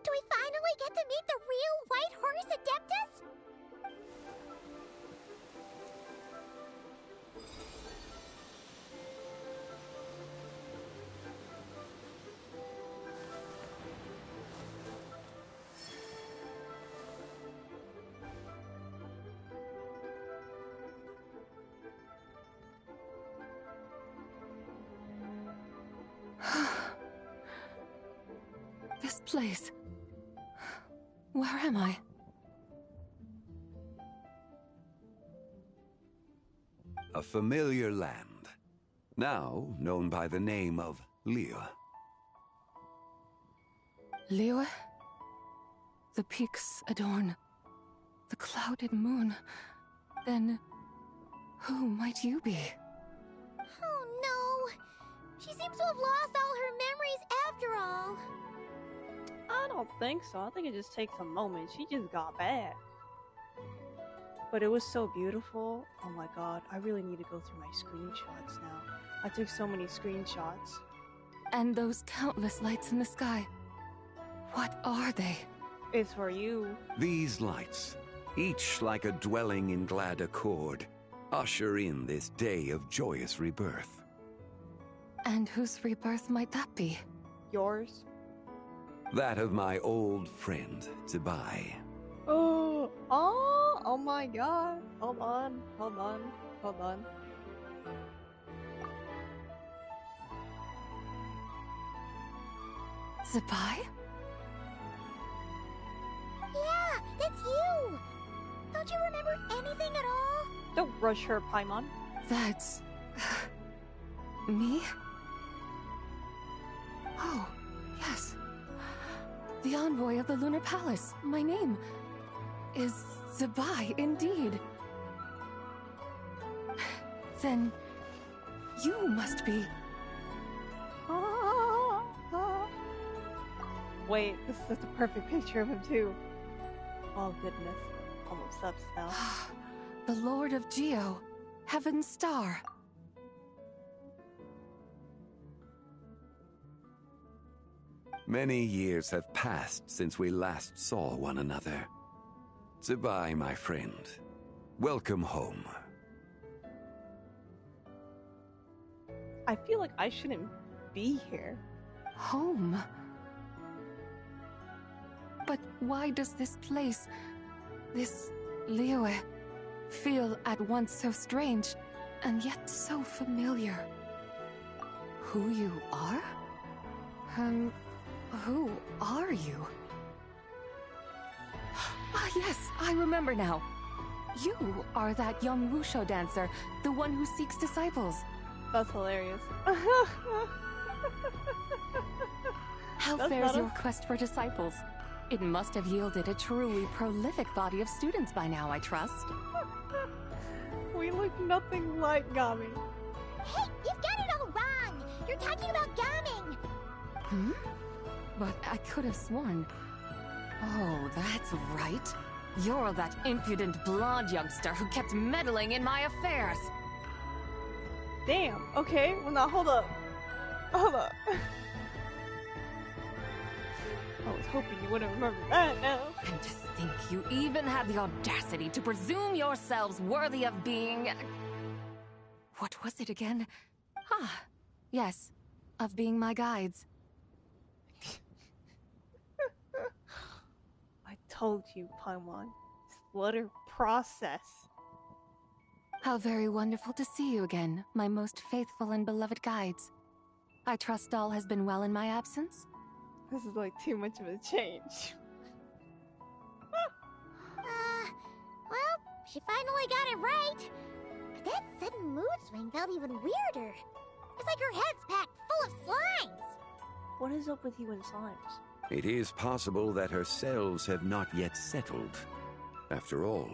Do we finally get to meet the real White Horse Adeptus? This place. Where am I? A familiar land, now known by the name of Liyue. Liyue? The peaks adorn the clouded moon. Then, who might you be? Oh no! She seems to have lost all her memories after all. I don't think so. I think it just takes a moment. She just got bad. But it was so beautiful. Oh my god, I really need to go through my screenshots now. I took so many screenshots. And those countless lights in the sky. What are they? It's for you. These lights, each like a dwelling in glad accord, usher in this day of joyous rebirth. And whose rebirth might that be? Yours? That of my old friend, Zibai. Oh my god. Hold on. Zibai? Yeah, that's you! Don't you remember anything at all? Don't rush her, Paimon. That's... me? Oh, yes. The envoy of the Lunar Palace. My name is Zibai, indeed. Then you must be... Wait, this is the perfect picture of him too. Oh goodness, I'm obsessed now. The Lord of Geo, Heaven's Star. Many years have passed since we last saw one another. Zibai, my friend, welcome home. I feel like I shouldn't be here. Home? But why does this place, this Liyue, feel at once so strange and yet so familiar? Who you are? Who are you? Ah, yes, I remember now. You are that young wushu dancer, the one who seeks disciples. That's hilarious. How fares your quest for disciples? It must have yielded a truly prolific body of students by now, I trust. We look nothing like Gami. Hey, you've got it all wrong! You're talking about Gaming! Hmm? But I could have sworn... Oh, that's right. You're that impudent blonde youngster who kept meddling in my affairs. Damn, okay, well now hold up. Hold up. I was hoping you wouldn't remember that now. And to think you even had the audacity to presume yourselves worthy of being... What was it again? Ah, yes, of being my guides. I told you, Paimon. Let her process. How very wonderful to see you again, my most faithful and beloved guides. I trust all has been well in my absence? This is like too much of a change. Well, she finally got it right. But that sudden mood swing felt even weirder. It's like her head's packed full of slimes. What is up with you and slimes? It is possible that her cells have not yet settled. After all,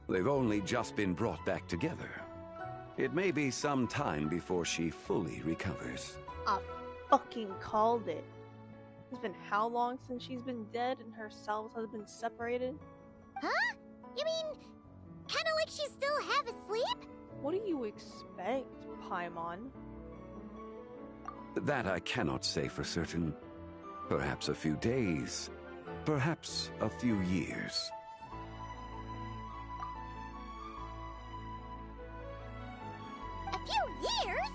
they've only just been brought back together. It may be some time before she fully recovers. I fucking called it. It's been how long since she's been dead and her cells have been separated? Huh? You mean, kinda like she's still half asleep? What do you expect, Paimon? That I cannot say for certain. Perhaps a few days, perhaps a few years. A few years?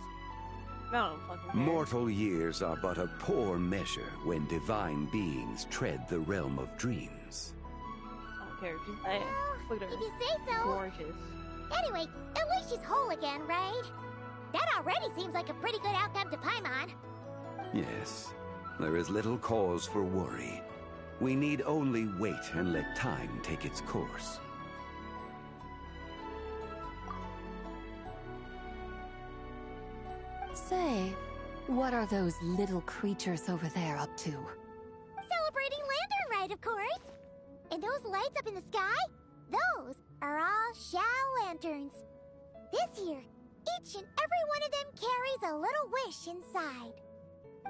No, fucking Mortal years are but a poor measure when divine beings tread the realm of dreams. I don't care. She's dead. Look at her. If you say so. Gorgeous. Anyway, at least she's whole again, right? That already seems like a pretty good outcome to Paimon. Yes, there is little cause for worry. We need only wait and let time take its course. Say, what are those little creatures over there up to? Celebrating Lantern Rite, of course. And those lights up in the sky? Those are all Shao lanterns. This year, each and every one of them carries a little wish inside.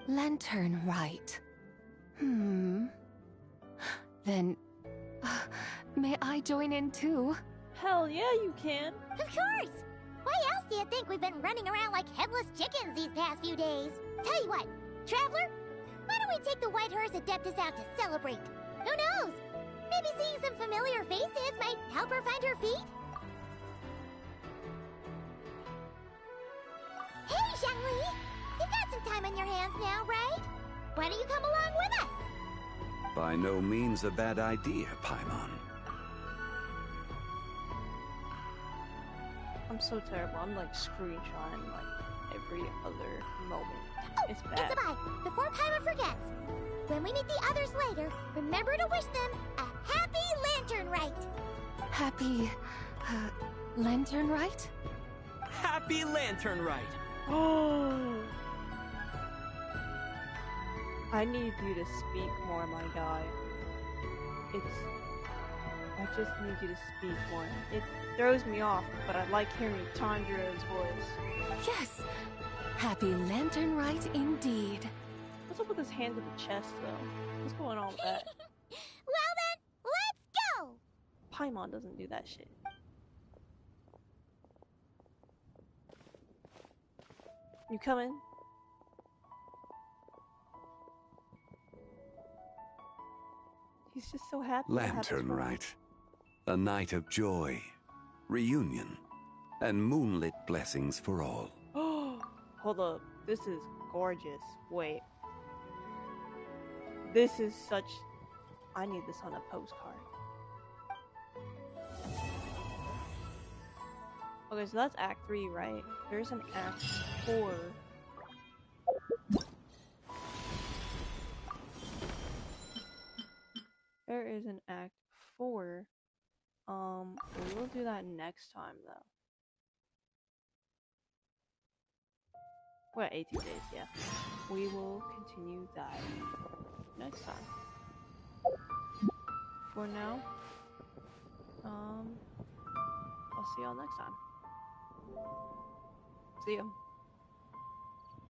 Lantern Rite. Then, may I join in too? Hell yeah, you can. Of course! Why else do you think we've been running around like headless chickens these past few days? Tell you what, Traveler, why don't we take the White Horse Adeptus out to celebrate? Who knows? Maybe seeing some familiar faces might help her find her feet? Hey, Zhangli! You've got some time on your hands now, right? Why don't you come along with us? By no means a bad idea, Paimon. I'm so terrible. I'm like screenshotting like every other moment. Oh, it's bad. And Zibai, before Paimon forgets, when we meet the others later, remember to wish them a happy Lantern Rite. Happy, Lantern Rite? Happy Lantern Rite! Oh. I need you to speak more, my guy. I just need you to speak more. It throws me off, but I like hearing Tanjiro's voice. Yes! Happy Lantern Rite indeed. What's up with his hands in the chest, though? What's going on with that? Well then, let's go! Paimon doesn't do that shit. You coming? He's just so happy. Lantern Rite. A night of joy, reunion, and moonlit blessings for all. Oh, hold up. This is gorgeous. Wait. This is such... I need this on a postcard. Okay, so that's Act 3, right? There's an Act 4. There is an Act 4. We will do that next time, though. We're at 18 days, yeah. We will continue that next time. For now, I'll see y'all next time. See ya.